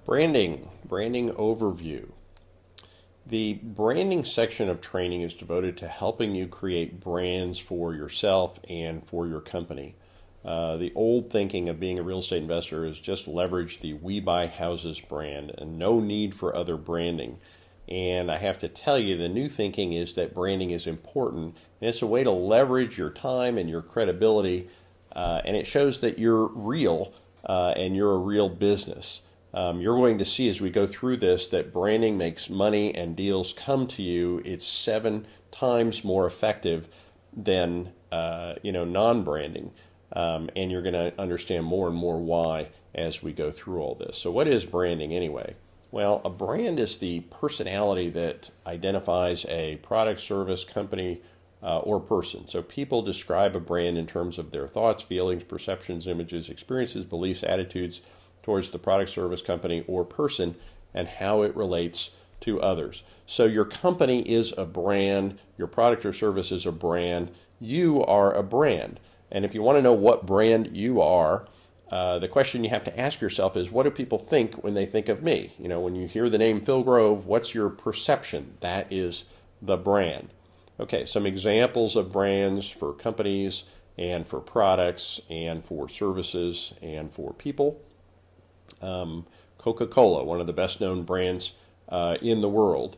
Branding overview. The branding section of training is devoted to helping you create brands for yourself and for your company. The old thinking of being a real estate investor is just leverage the We Buy Houses brand and no need for other branding. And I have to tell you, the new thinking is that branding is important, and it's a way to leverage your time and your credibility, and it shows that you're real and you're a real business. You're going to see as we go through this that branding makes money and deals come to you. It's 7 times more effective than non-branding, and you're going to understand more and more why as we go through all this. So what is branding anyway? Well, a brand is the personality that identifies a product, service, company, or person. So people describe a brand in terms of their thoughts, feelings, perceptions, images, experiences, beliefs, attitudes towards the product, service, company, or person, and how it relates to others. So your company is a brand, your product or service is a brand, you are a brand. And if you want to know what brand you are, the question you have to ask yourself is, what do people think when they think of me? You know, when you hear the name Phil Grove, what's your perception? That is the brand. Okay, some examples of brands for companies and for products and for services and for people. Coca-Cola, one of the best known brands in the world.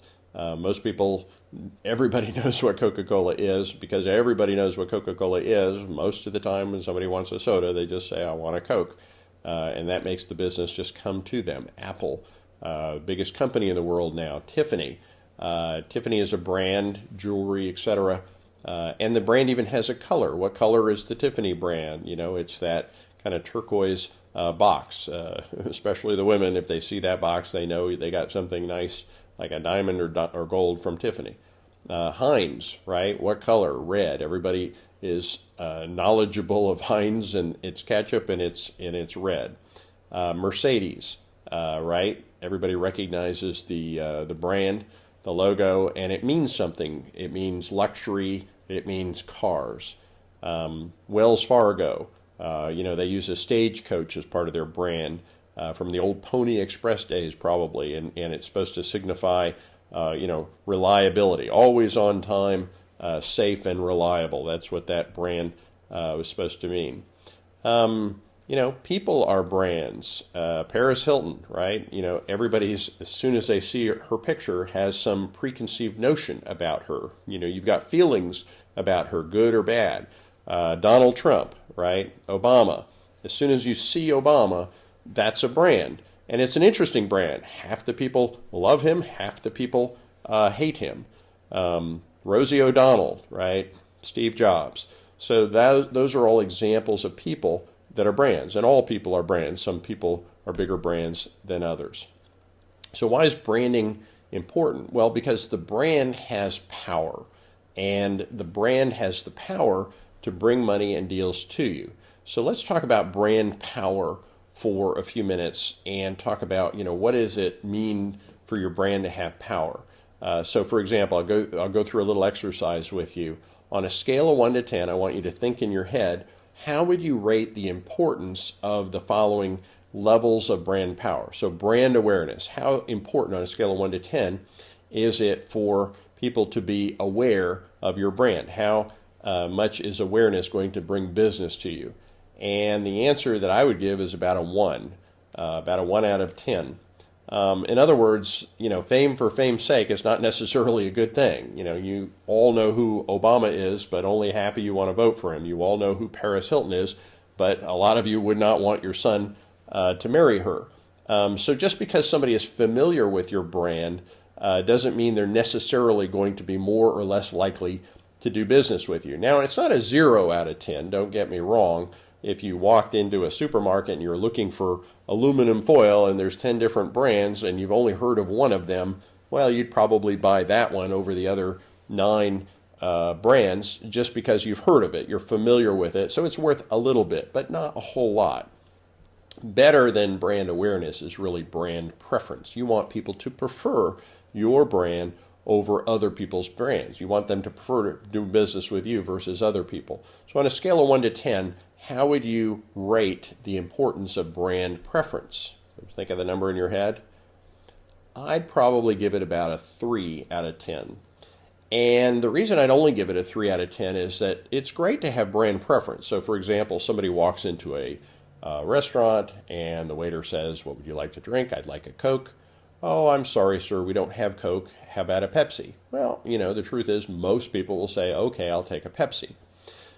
Everybody knows what Coca-Cola is because everybody knows what Coca-Cola is. Most of the time when somebody wants a soda, they just say, I want a Coke. And that makes the business just come to them. Apple, biggest company in the world now. Tiffany. Tiffany is a brand, jewelry, etc. And the brand even has a color. What color is the Tiffany brand? You know, it's that kind of turquoise box. Especially the women, if they see that box, they know they got something nice like a diamond or gold from Tiffany. Heinz, right? What color? Red. Everybody is knowledgeable of Heinz and its ketchup, and it's red. Mercedes, right? Everybody recognizes the brand, the logo, and it means something. It means luxury. It means cars. Wells Fargo, they use a stagecoach as part of their brand. From the old Pony Express days, probably, and it's supposed to signify, reliability, always on time, safe and reliable. That's what that brand was supposed to mean. People are brands. Paris Hilton, right? Everybody's, as soon as they see her picture, has some preconceived notion about her. You've got feelings about her, good or bad. Donald Trump, right? Obama. As soon as you see Obama, that's a brand. And it's an interesting brand. Half the people love him, half the people hate him. Rosie O'Donnell, right? Steve Jobs. So those are all examples of people that are brands. And all people are brands. Some people are bigger brands than others. So why is branding important? Well, because the brand has power. And the brand has the power to bring money and deals to you. So let's talk about brand power for a few minutes and talk about, what does it mean for your brand to have power? So for example, I'll go through a little exercise with you. On a scale of 1 to 10, I want you to think in your head, how would you rate the importance of the following levels of brand power? So brand awareness, how important on a scale of 1 to 10 is it for people to be aware of your brand? How much is awareness going to bring business to you? And the answer that I would give is about a 1 out of 10. In other words, fame for fame's sake is not necessarily a good thing. You all know who Obama is, but only half of you want to vote for him. You all know who Paris Hilton is, but a lot of you would not want your son to marry her. So just because somebody is familiar with your brand doesn't mean they're necessarily going to be more or less likely to do business with you. Now, it's not a 0 out of 10, don't get me wrong. If you walked into a supermarket and you're looking for aluminum foil and there's 10 different brands and you've only heard of one of them, well, you'd probably buy that one over the other 9 brands just because you've heard of it. You're familiar with it, so it's worth a little bit, but not a whole lot. Better than brand awareness is really brand preference. You want people to prefer your brand over other people's brands. You want them to prefer to do business with you versus other people. So on a scale of 1 to 10, how would you rate the importance of brand preference? Think of the number in your head. I'd probably give it about a 3 out of 10. And the reason I'd only give it a 3 out of 10 is that it's great to have brand preference. So, for example, somebody walks into a restaurant and the waiter says, "What would you like to drink?" "I'd like a Coke." "Oh, I'm sorry, sir, we don't have Coke. How about a Pepsi?" Well, the truth is most people will say, "Okay, I'll take a Pepsi."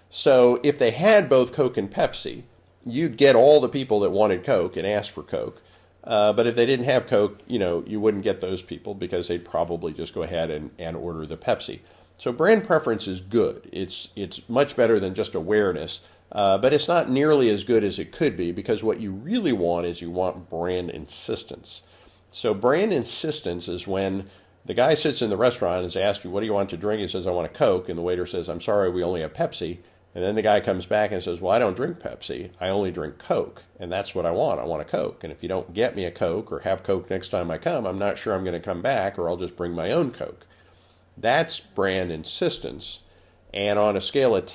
So if they had both Coke and Pepsi, you'd get all the people that wanted Coke and asked for Coke. But if they didn't have Coke, you wouldn't get those people because they'd probably just go ahead and order the Pepsi. So brand preference is good. It's much better than just awareness, but it's not nearly as good as it could be, because what you really want is you want brand insistence. So brand insistence is when the guy sits in the restaurant and is asked you, "What do you want to drink?" He says, "I want a Coke." And the waiter says, "I'm sorry, we only have Pepsi." And then the guy comes back and says, "Well, I don't drink Pepsi. I only drink Coke. And that's what I want. I want a Coke. And if you don't get me a Coke or have Coke next time I come, I'm not sure I'm going to come back, or I'll just bring my own Coke." That's brand insistence. And on a scale of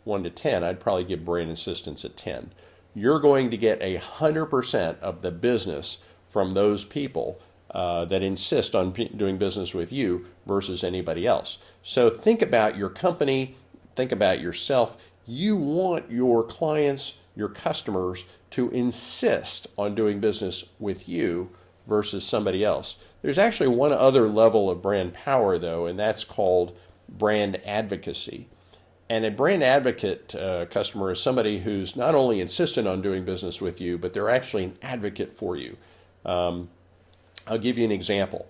1 to 10, I'd probably give brand insistence a 10. You're going to get 100% of the business from those people that insist on doing business with you versus anybody else. So think about your company. Think about yourself. You want your clients, your customers, to insist on doing business with you versus somebody else. There's actually one other level of brand power, though, and that's called brand advocacy. And a brand advocate customer is somebody who's not only insistent on doing business with you, but they're actually an advocate for you. I'll give you an example.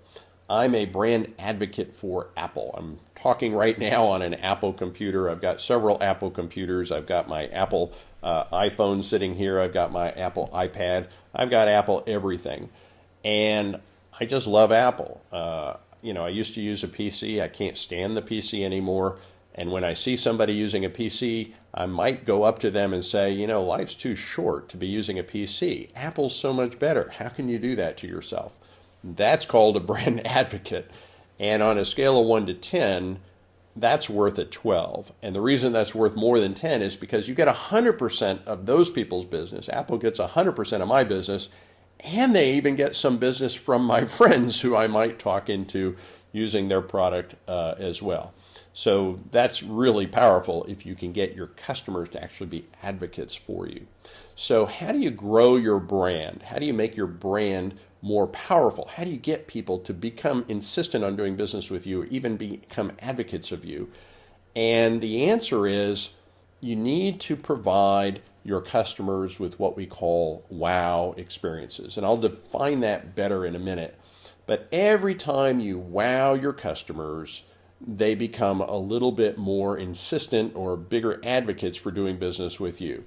I'm a brand advocate for Apple. I'm talking right now on an Apple computer. I've got several Apple computers. I've got my Apple iPhone sitting here. I've got my Apple iPad. I've got Apple everything. And I just love Apple. I used to use a PC. I can't stand the PC anymore. And when I see somebody using a PC, I might go up to them and say, life's too short to be using a PC. Apple's so much better. How can you do that to yourself? That's called a brand advocate. And on a scale of 1 to 10, that's worth a 12. And the reason that's worth more than 10 is because you get 100% of those people's business. Apple gets 100% of my business, and they even get some business from my friends who I might talk into using their product as well. So that's really powerful if you can get your customers to actually be advocates for you. So how do you grow your brand? How do you make your brand more powerful? How do you get people to become insistent on doing business with you, or even become advocates of you? And the answer is you need to provide your customers with what we call wow experiences. And I'll define that better in a minute. But every time you wow your customers, they become a little bit more insistent or bigger advocates for doing business with you.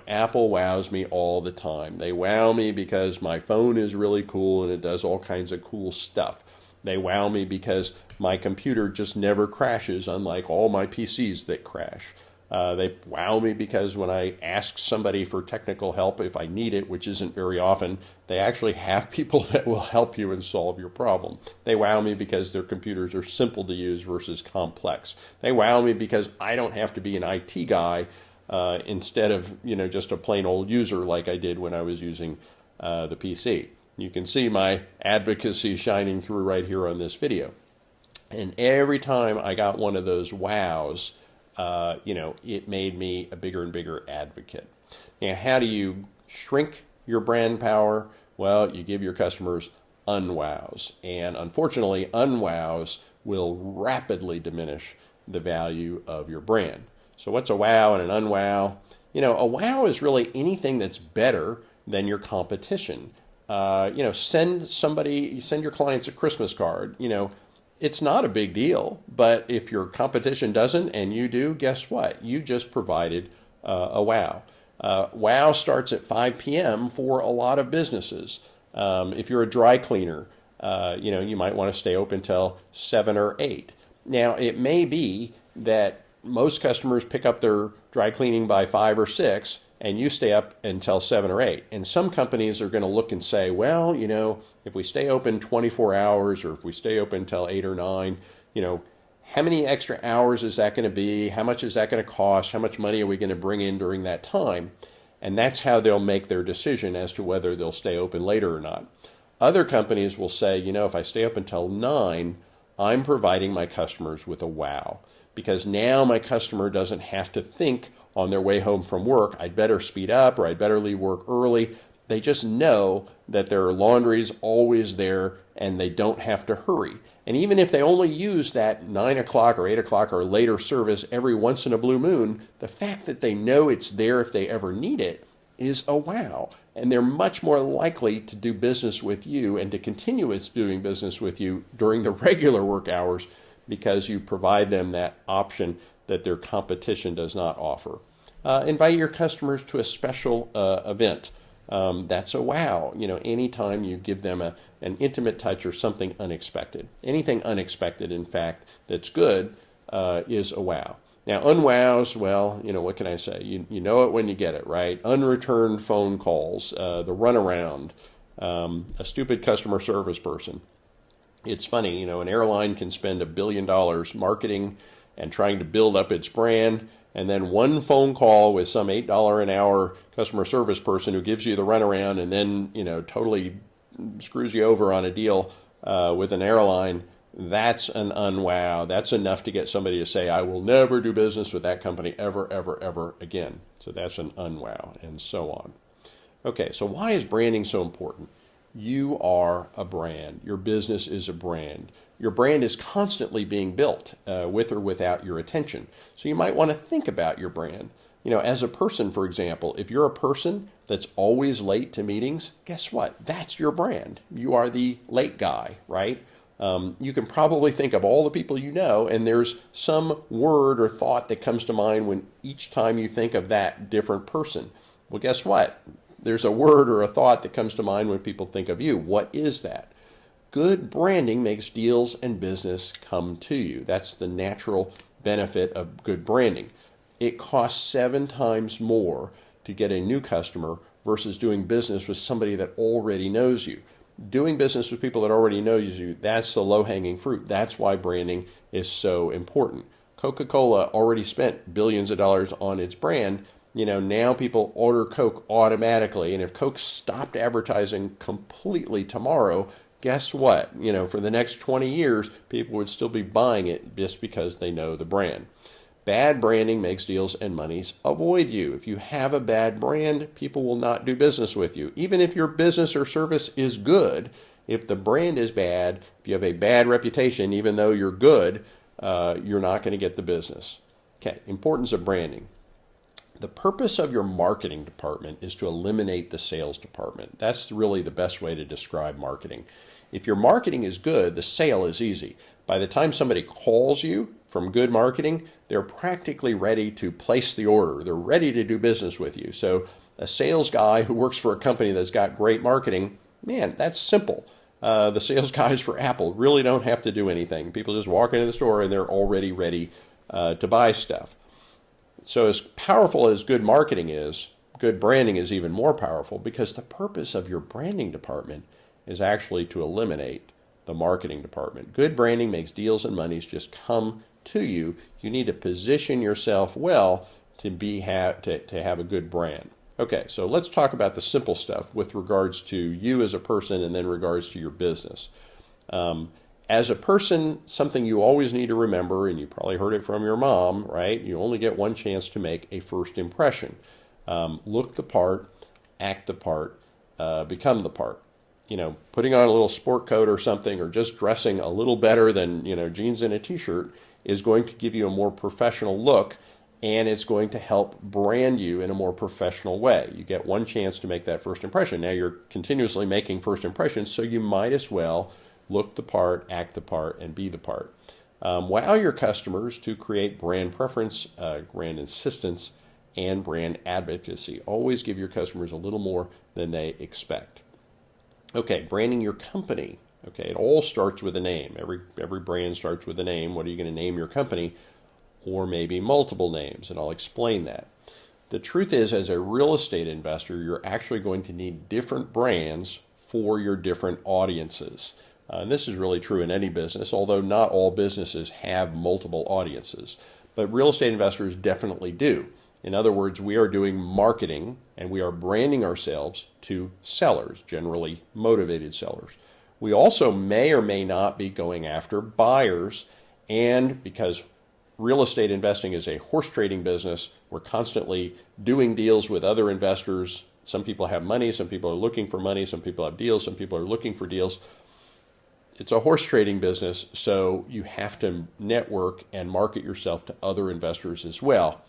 Apple wows me all the time. They wow me because my phone is really cool and it does all kinds of cool stuff. They wow me because my computer just never crashes, unlike all my PCs that crash. They wow me because when I ask somebody for technical help, if I need it, which isn't very often, they actually have people that will help you and solve your problem. They wow me because their computers are simple to use versus complex. They wow me because I don't have to be an IT guy instead of just a plain old user like I did when I was using the PC. You can see my advocacy shining through right here on this video. And every time I got one of those wows, it made me a bigger and bigger advocate. Now, how do you shrink your brand power? Well, you give your customers unwows. And unfortunately, unwows will rapidly diminish the value of your brand. So what's a wow and an unwow? A wow is really anything that's better than your competition. Send your clients a Christmas card. It's not a big deal, but if your competition doesn't and you do, guess what? You just provided a wow. Wow starts at 5 p.m. for a lot of businesses. If you're a dry cleaner, you might want to stay open till 7 or 8. Now, it may be that most customers pick up their dry cleaning by 5 or 6, and you stay up until 7 or 8. And some companies are going to look and say, well, if we stay open 24 hours or if we stay open until 8 or 9, how many extra hours is that going to be? How much is that going to cost? How much money are we going to bring in during that time? And that's how they'll make their decision as to whether they'll stay open later or not. Other companies will say, if I stay up until 9, I'm providing my customers with a wow. Because now my customer doesn't have to think on their way home from work, I'd better speed up or I'd better leave work early. They just know that their laundry's always there and they don't have to hurry. And even if they only use that 9 o'clock or 8 o'clock or later service every once in a blue moon, the fact that they know it's there if they ever need it is a wow. And they're much more likely to do business with you and to continue doing business with you during the regular work hours because you provide them that option that their competition does not offer. Invite your customers to a special event. That's a wow. Anytime you give them an intimate touch or something unexpected. Anything unexpected, in fact, that's good is a wow. Now, unwows, well, what can I say? You know it when you get it, right? Unreturned phone calls, the runaround, a stupid customer service person. It's funny, an airline can spend $1 billion marketing and trying to build up its brand, and then one phone call with some $8 an hour customer service person who gives you the runaround and then, totally screws you over on a deal with an airline. That's an unwow. That's enough to get somebody to say, I will never do business with that company ever, ever, ever again. So that's an unwow, and so on. Okay, so why is branding so important? You are a brand. Your business is a brand. Your brand is constantly being built with or without your attention. So you might want to think about your brand. As a person, for example, if you're a person that's always late to meetings, guess what? That's your brand. You are the late guy, right? You can probably think of all the people you know, and there's some word or thought that comes to mind when each time you think of that different person. Well, guess what? There's a word or a thought that comes to mind when people think of you. What is that? Good branding makes deals and business come to you. That's the natural benefit of good branding. It costs 7 times more to get a new customer versus doing business with somebody that already knows you. Doing business with people that already know you, that's the low-hanging fruit. That's why branding is so important. Coca-Cola already spent billions of dollars on its brand. Now people order Coke automatically. And if Coke stopped advertising completely tomorrow, guess what? For the next 20 years, people would still be buying it just because they know the brand. Bad branding makes deals and monies avoid you. If you have a bad brand, people will not do business with you. Even if your business or service is good, if the brand is bad, if you have a bad reputation, even though you're good, you're not going to get the business. Okay, importance of branding. The purpose of your marketing department is to eliminate the sales department. That's really the best way to describe marketing. If your marketing is good, the sale is easy. By the time somebody calls you from good marketing, they're practically ready to place the order. They're ready to do business with you. So a sales guy who works for a company that's got great marketing, man, that's simple. The sales guys for Apple really don't have to do anything. People just walk into the store and they're already ready to buy stuff. So as powerful as good marketing is, good branding is even more powerful because the purpose of your branding department is actually to eliminate the marketing department. Good branding makes deals and monies just come to you. You need to position yourself well to have a good brand. Okay, so let's talk about the simple stuff with regards to you as a person and then regards to your business. As a person, something you always need to remember, and you probably heard it from your mom, right? You only get one chance to make a first impression. Look the part, act the part, become the part. Putting on a little sport coat or something, or just dressing a little better than, jeans and a t-shirt is going to give you a more professional look, and it's going to help brand you in a more professional way. You get one chance to make that first impression. Now you're continuously making first impressions, so you might as well look the part, act the part, and be the part. Wow your customers to create brand preference, brand insistence, and brand advocacy. Always give your customers a little more than they expect. Okay, branding your company. Okay, it all starts with a name. Every brand starts with a name. What are you going to name your company? Or maybe multiple names, and I'll explain that. The truth is, as a real estate investor, you're actually going to need different brands for your different audiences. And this is really true in any business, although not all businesses have multiple audiences. But real estate investors definitely do. In other words, we are doing marketing and we are branding ourselves to sellers, generally motivated sellers. We also may or may not be going after buyers, and because real estate investing is a horse trading business, we're constantly doing deals with other investors. Some people have money, some people are looking for money, some people have deals, some people are looking for deals. It's a horse trading business, so you have to network and market yourself to other investors as well.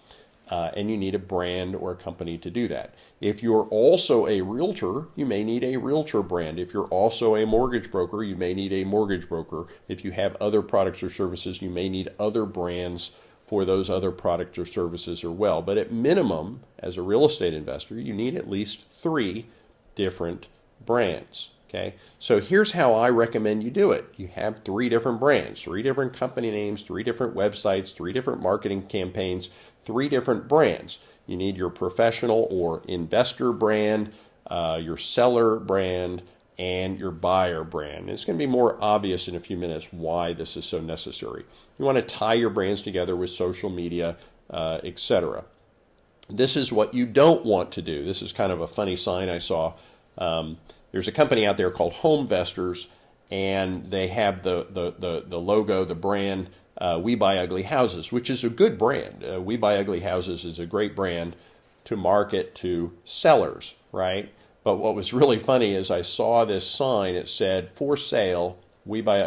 And you need a brand or a company to do that. If you're also a realtor, you may need a realtor brand. If you're also a mortgage broker, you may need a mortgage broker. If you have other products or services, you may need other brands for those other products or services as well. But at minimum, as a real estate investor, you need at least 3 different brands. Okay, so here's how I recommend you do it. You have 3 different brands, 3 different company names, 3 different websites, 3 different marketing campaigns, 3 different brands. You need your professional or investor brand, your seller brand, and your buyer brand. It's going to be more obvious in a few minutes why this is so necessary. You want to tie your brands together with social media, etc. This is what you don't want to do. This is kind of a funny sign I saw. There's a company out there called Homevestors, and they have the logo, the brand, We Buy Ugly Houses, which is a good brand. We Buy Ugly Houses is a great brand to market to sellers, right? But what was really funny is I saw this sign. It said, "For sale,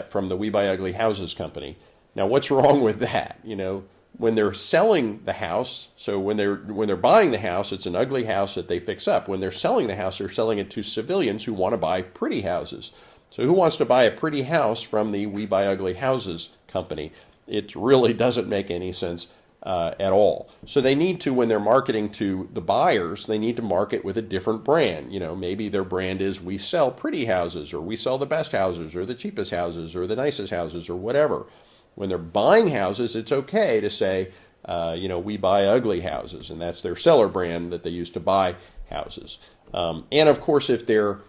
from the We Buy Ugly Houses company." Now, what's wrong with that? When they're selling the house, so when they're buying the house, it's an ugly house that they fix up. When they're selling the house, they're selling it to civilians who want to buy pretty houses. So who wants to buy a pretty house from the We Buy Ugly Houses company? It really doesn't make any sense at all. So they need to, when they're marketing to the buyers, they need to market with a different brand. Maybe their brand is We Sell Pretty Houses, or We Sell the Best Houses, or the Cheapest Houses, or the Nicest Houses, or whatever. When they're buying houses, it's okay to say, We Buy Ugly Houses, and that's their seller brand that they use to buy houses. And of course, if they're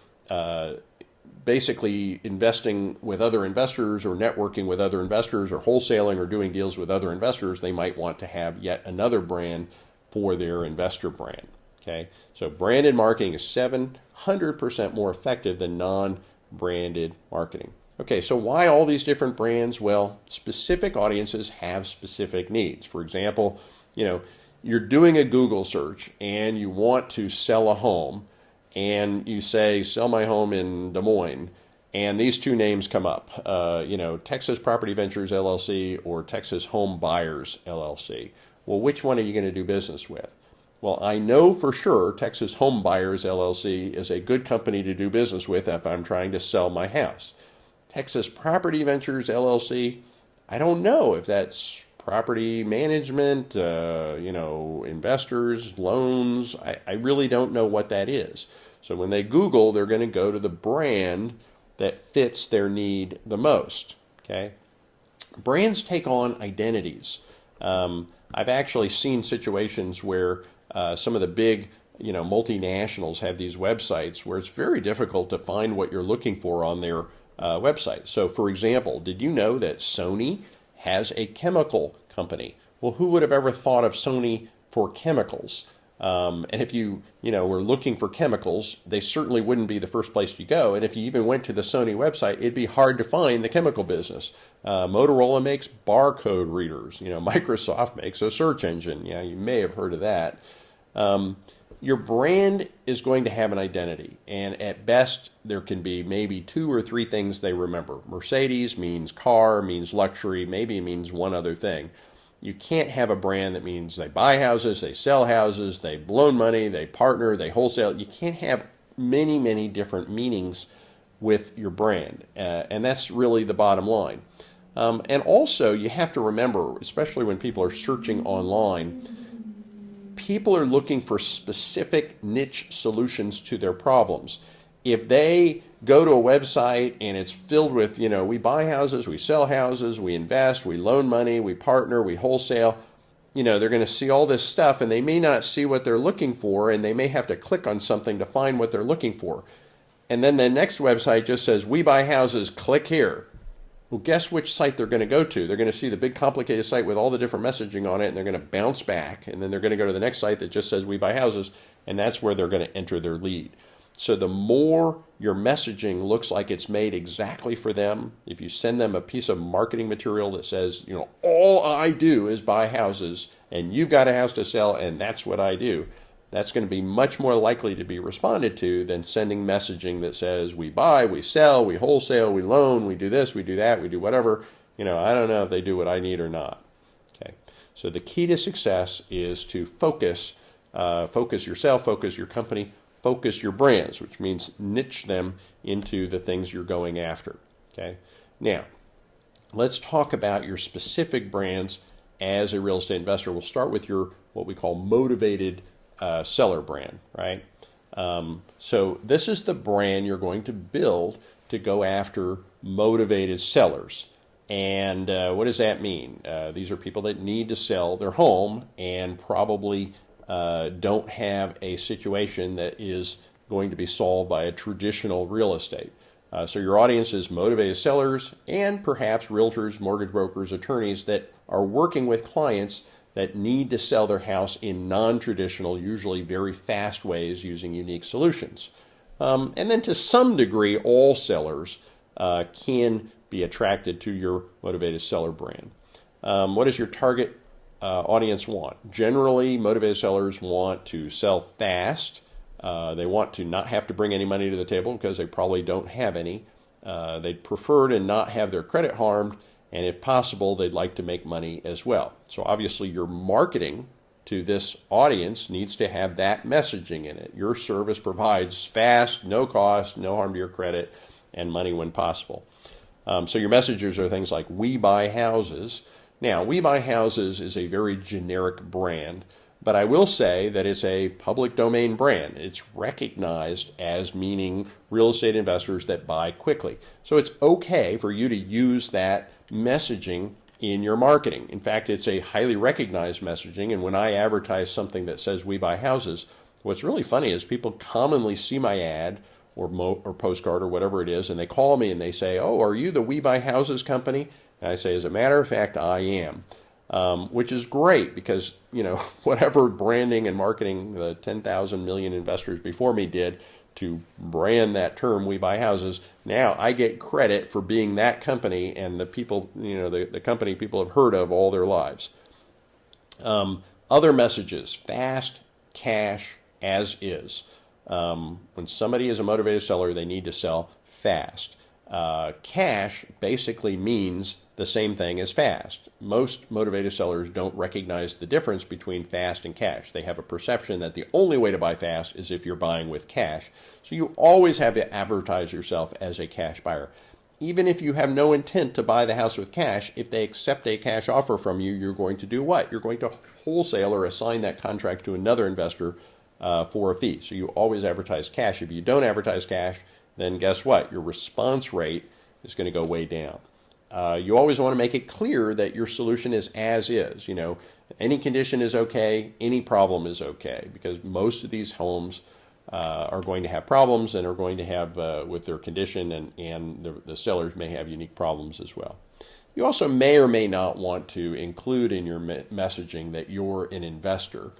basically investing with other investors or networking with other investors or wholesaling or doing deals with other investors, they might want to have yet another brand for their investor brand. Okay, so branded marketing is 700% more effective than non-branded marketing. Okay, so why all these different brands? Well, specific audiences have specific needs. For example, you're doing a Google search and you want to sell a home, and you say, sell my home in Des Moines, and these 2 names come up, Texas Property Ventures LLC or Texas Home Buyers LLC. Well, which one are you going to do business with? Well, I know for sure Texas Home Buyers LLC is a good company to do business with if I'm trying to sell my house. Texas Property Ventures LLC, I don't know if that's property management, investors, loans. I really don't know what that is. So when they Google, they're going to go to the brand that fits their need the most. Okay, brands take on identities. I've actually seen situations where some of the big multinationals have these websites where it's very difficult to find what you're looking for on their website. So, for example, did you know that Sony has a chemical company? Well, who would have ever thought of Sony for chemicals? And if you were looking for chemicals, they certainly wouldn't be the first place you go. And if you even went to the Sony website, it'd be hard to find the chemical business. Motorola makes barcode readers. Microsoft makes a search engine. Yeah, you may have heard of that. Your brand is going to have an identity, and at best, there can be maybe 2 or 3 things they remember. Mercedes means car, means luxury, maybe it means one other thing. You can't have a brand that means they buy houses, they sell houses, they loan money, they partner, they wholesale. You can't have many, many different meanings with your brand, and that's really the bottom line. And also, you have to remember, especially when people are searching online, people are looking for specific niche solutions to their problems. If they go to a website and it's filled with, we buy houses, we sell houses, we invest, we loan money, we partner, we wholesale, they're going to see all this stuff and they may not see what they're looking for, and they may have to click on something to find what they're looking for. And then the next website just says, we buy houses, click here. Well, guess which site they're going to go to? They're going to see the big complicated site with all the different messaging on it, and they're going to bounce back, and then they're going to go to the next site that just says we buy houses, and that's where they're going to enter their lead. So the more your messaging looks like it's made exactly for them, if you send them a piece of marketing material that says, all I do is buy houses, and you've got a house to sell, and that's what I do, that's going to be much more likely to be responded to than sending messaging that says we buy, we sell, we wholesale, we loan, we do this, we do that, we do whatever. I don't know if they do what I need or not. Okay. So the key to success is to focus yourself, focus your company, focus your brands, which means niche them into the things you're going after. Okay. Now, let's talk about your specific brands as a real estate investor. We'll start with your what we call motivated seller brand, right? So this is the brand you're going to build to go after motivated sellers. And what does that mean? These are people that need to sell their home and probably don't have a situation that is going to be solved by a traditional real estate. So your audience is motivated sellers and perhaps realtors, mortgage brokers, attorneys that are working with clients that need to sell their house in non-traditional, usually very fast ways using unique solutions. And then to some degree, all sellers can be attracted to your motivated seller brand. What does your target audience want? Generally, motivated sellers want to sell fast. They want to not have to bring any money to the table because they probably don't have any. They'd prefer to not have their credit harmed. And if possible, they'd like to make money as well. So obviously your marketing to this audience needs to have that messaging in it. Your service provides fast, no cost, no harm to your credit, and money when possible. So your messages are things like we buy houses. Now, we buy houses is a very generic brand, but I will say that it's a public domain brand. It's recognized as meaning real estate investors that buy quickly. So it's okay for you to use that messaging in your marketing. In fact, it's a highly recognized messaging, and when I advertise something that says we buy houses, what's really funny is people commonly see my ad or postcard or whatever it is, and they call me and they say, "Oh, are you the We Buy Houses company?" And I say, as a matter of fact, I am. Which is great because, whatever branding and marketing the 10,000 million investors before me did to brand that term, we buy houses, now I get credit for being that company and the people, the company people have heard of all their lives. Other messages, fast, cash, as is. When somebody is a motivated seller, they need to sell fast. Cash basically means the same thing as fast. Most motivated sellers don't recognize the difference between fast and cash. They have a perception that the only way to buy fast is if you're buying with cash. So you always have to advertise yourself as a cash buyer. Even if you have no intent to buy the house with cash, if they accept a cash offer from you, you're going to do what? You're going to wholesale or assign that contract to another investor for a fee. So you always advertise cash. If you don't advertise cash, then guess what? Your response rate is going to go way down. You always want to make it clear that your solution is as is. Any condition is okay, any problem is okay, because most of these homes are going to have problems and are going to have with their condition, and the sellers may have unique problems as well. You also may or may not want to include in your messaging that you're an investor.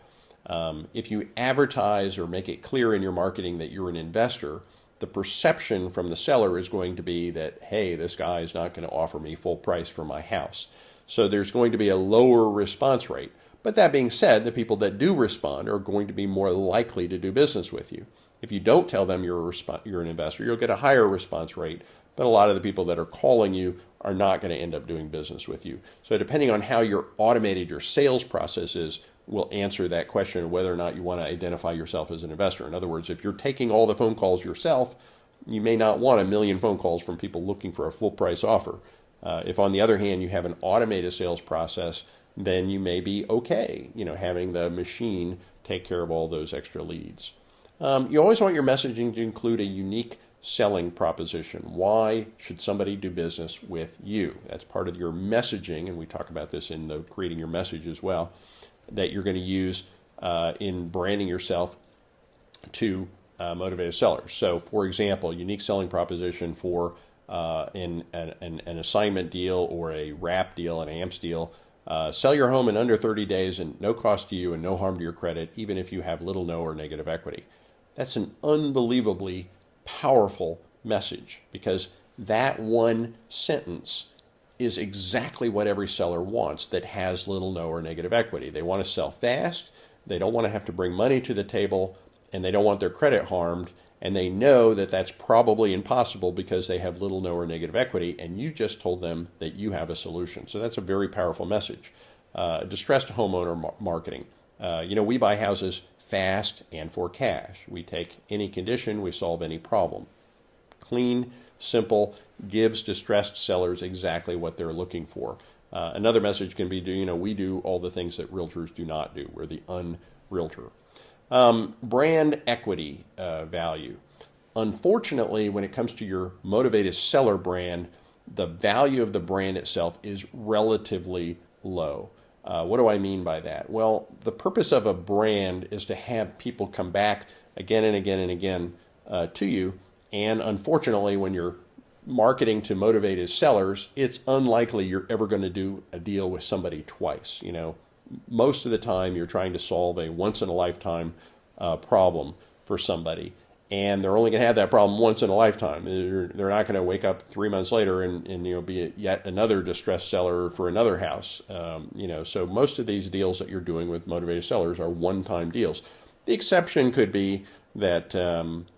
If you advertise or make it clear in your marketing that you're an investor, the perception from the seller is going to be that, hey, this guy is not going to offer me full price for my house. So there's going to be a lower response rate. But that being said, the people that do respond are going to be more likely to do business with you. If you don't tell them you're an investor, you'll get a higher response rate. But a lot of the people that are calling you are not going to end up doing business with you. So depending on how you're automated your sales process is, will answer that question of whether or not you want to identify yourself as an investor. In other words, if you're taking all the phone calls yourself, you may not want 1 million phone calls from people looking for a full price offer. If on the other hand you have an automated sales process, then you may be okay, having the machine take care of all those extra leads. You always want your messaging to include a unique selling proposition. Why should somebody do business with you? That's part of your messaging, and we talk about this in the creating your message as well, that you're going to use in branding yourself to motivated sellers. So, for example, unique selling proposition for in an assignment deal or a wrap deal, an AMPS deal. Sell your home in under 30 days and no cost to you and no harm to your credit, even if you have little, no, or negative equity. That's an unbelievably powerful message, because that one sentence is exactly what every seller wants that has little, no, or negative equity. They want to sell fast, they don't want to have to bring money to the table, and they don't want their credit harmed, and they know that that's probably impossible because they have little, no, or negative equity, and you just told them that you have a solution. So that's a very powerful message. Distressed homeowner marketing. We buy houses fast and for cash. We take any condition, we solve any problem. Clean, simple, gives distressed sellers exactly what they're looking for. Another message can be, we do all the things that realtors do not do. We're the un-realtor. Brand equity value. Unfortunately, when it comes to your motivated seller brand, the value of the brand itself is relatively low. What do I mean by that? Well, the purpose of a brand is to have people come back again and again and again to you. And unfortunately, when you're marketing to motivated sellers, it's unlikely you're ever going to do a deal with somebody twice. Most of the time you're trying to solve a once-in-a-lifetime problem for somebody, and they're only going to have that problem once in a lifetime. They're not going to wake up 3 months later and be yet another distressed seller for another house. So most of these deals that you're doing with motivated sellers are one-time deals. The exception could be that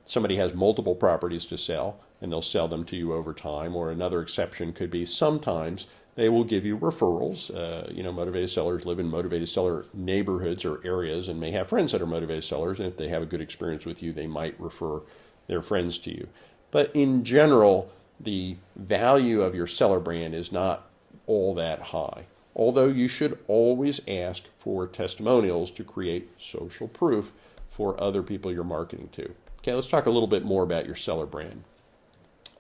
somebody has multiple properties to sell, and they'll sell them to you over time. Or another exception could be sometimes they will give you referrals. Motivated sellers live in motivated seller neighborhoods or areas and may have friends that are motivated sellers. And if they have a good experience with you, they might refer their friends to you. But in general, the value of your seller brand is not all that high. Although you should always ask for testimonials to create social proof for other people you're marketing to. Okay, let's talk a little bit more about your seller brand.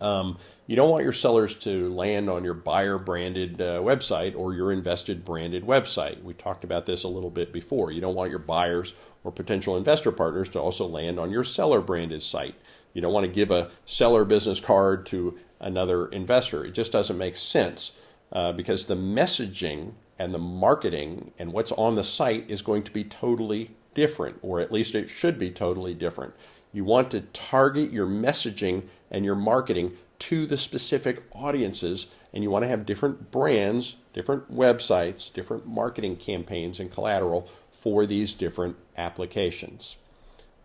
You don't want your sellers to land on your buyer branded website or your invested branded website. We talked about this a little bit before. You don't want your buyers or potential investor partners to also land on your seller branded site. You don't want to give a seller business card to another investor. It just doesn't make sense because the messaging and the marketing and what's on the site is going to be totally different, or at least it should be totally different. You want to target your messaging and your marketing to the specific audiences, and you want to have different brands, different websites, different marketing campaigns and collateral for these different applications.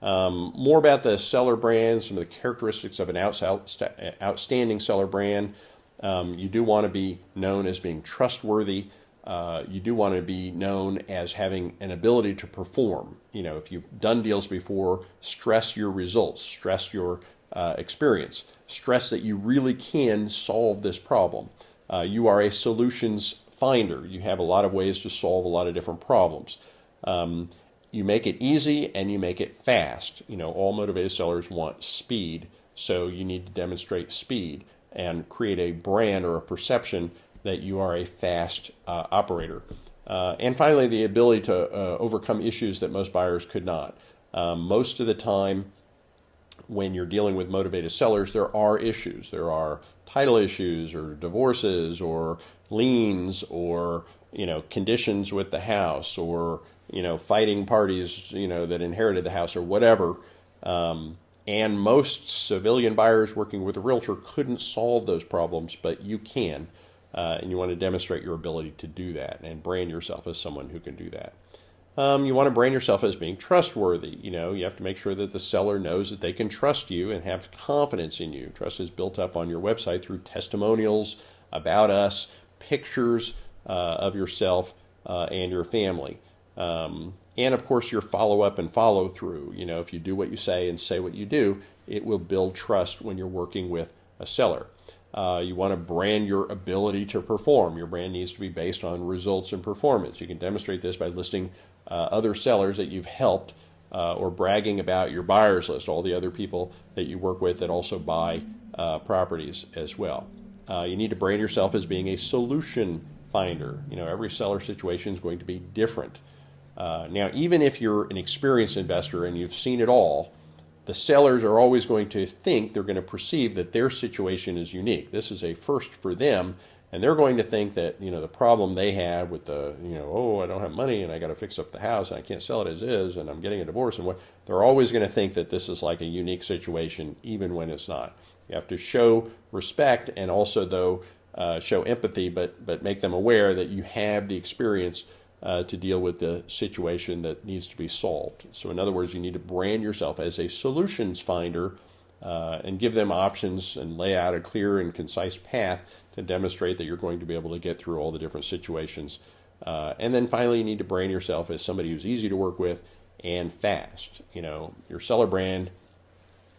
More about the seller brand, some of the characteristics of an outstanding seller brand. You do want to be known as being trustworthy. You do want to be known as having an ability to perform. If you've done deals before, stress your results, stress your experience, stress that you really can solve this problem. You are a solutions finder. You have a lot of ways to solve a lot of different problems. You make it easy and you make it fast. All motivated sellers want speed, so you need to demonstrate speed and create a brand or a perception that you are a fast operator. And finally, the ability to overcome issues that most buyers could not. Most of the time, when you're dealing with motivated sellers, there are issues. There are title issues or divorces or liens or conditions with the house or fighting parties that inherited the house or whatever. And most civilian buyers working with a realtor couldn't solve those problems, but you can. And you want to demonstrate your ability to do that and brand yourself as someone who can do that. You want to brand yourself as being trustworthy. You have to make sure that the seller knows that they can trust you and have confidence in you. Trust is built up on your website through testimonials, about us, pictures of yourself and your family. And of course, your follow-up and follow-through. If you do what you say and say what you do, it will build trust when you're working with a seller. You want to brand your ability to perform. Your brand needs to be based on results and performance. You can demonstrate this by listing other sellers that you've helped or bragging about your buyers list, all the other people that you work with that also buy properties as well. You need to brand yourself as being a solution finder. Every seller situation is going to be different. Now, even if you're an experienced investor and you've seen it all, the sellers are always going to think, they're going to perceive that their situation is unique. This is a first for them, and they're going to think that, the problem they have with oh, I don't have money and I got to fix up the house and I can't sell it as is and I'm getting a divorce and what, they're always going to think that this is like a unique situation, even when it's not. You have to show respect and also, though, show empathy, but make them aware that you have the experience to deal with the situation that needs to be solved. So in other words, you need to brand yourself as a solutions finder and give them options and lay out a clear and concise path to demonstrate that you're going to be able to get through all the different situations. And then finally, you need to brand yourself as somebody who's easy to work with and fast. Your seller brand,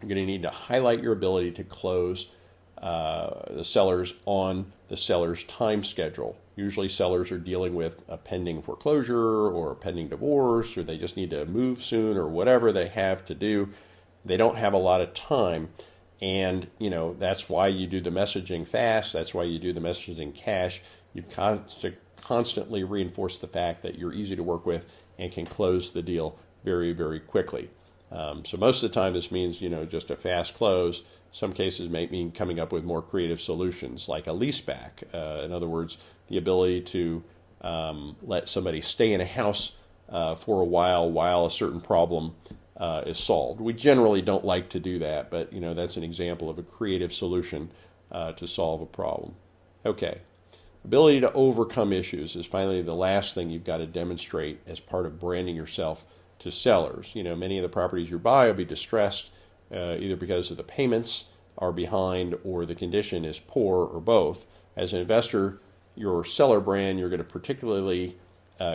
you're going to need to highlight your ability to close the sellers on the seller's time schedule. Usually sellers are dealing with a pending foreclosure or a pending divorce, or they just need to move soon or whatever they have to do. They don't have a lot of time. And, that's why you do the messaging fast. That's why you do the messaging cash. You've constantly reinforce the fact that you're easy to work with and can close the deal very, very quickly. So most of the time this means, just a fast close. Some cases may mean coming up with more creative solutions like a leaseback. In other words, the ability to let somebody stay in a house for a while a certain problem is solved. We generally don't like to do that, but that's an example of a creative solution to solve a problem. Okay. Ability to overcome issues is finally the last thing you've got to demonstrate as part of branding yourself to sellers. Many of the properties you buy will be distressed either because of the payments are behind or the condition is poor or both. As an investor, your seller brand, you're going to particularly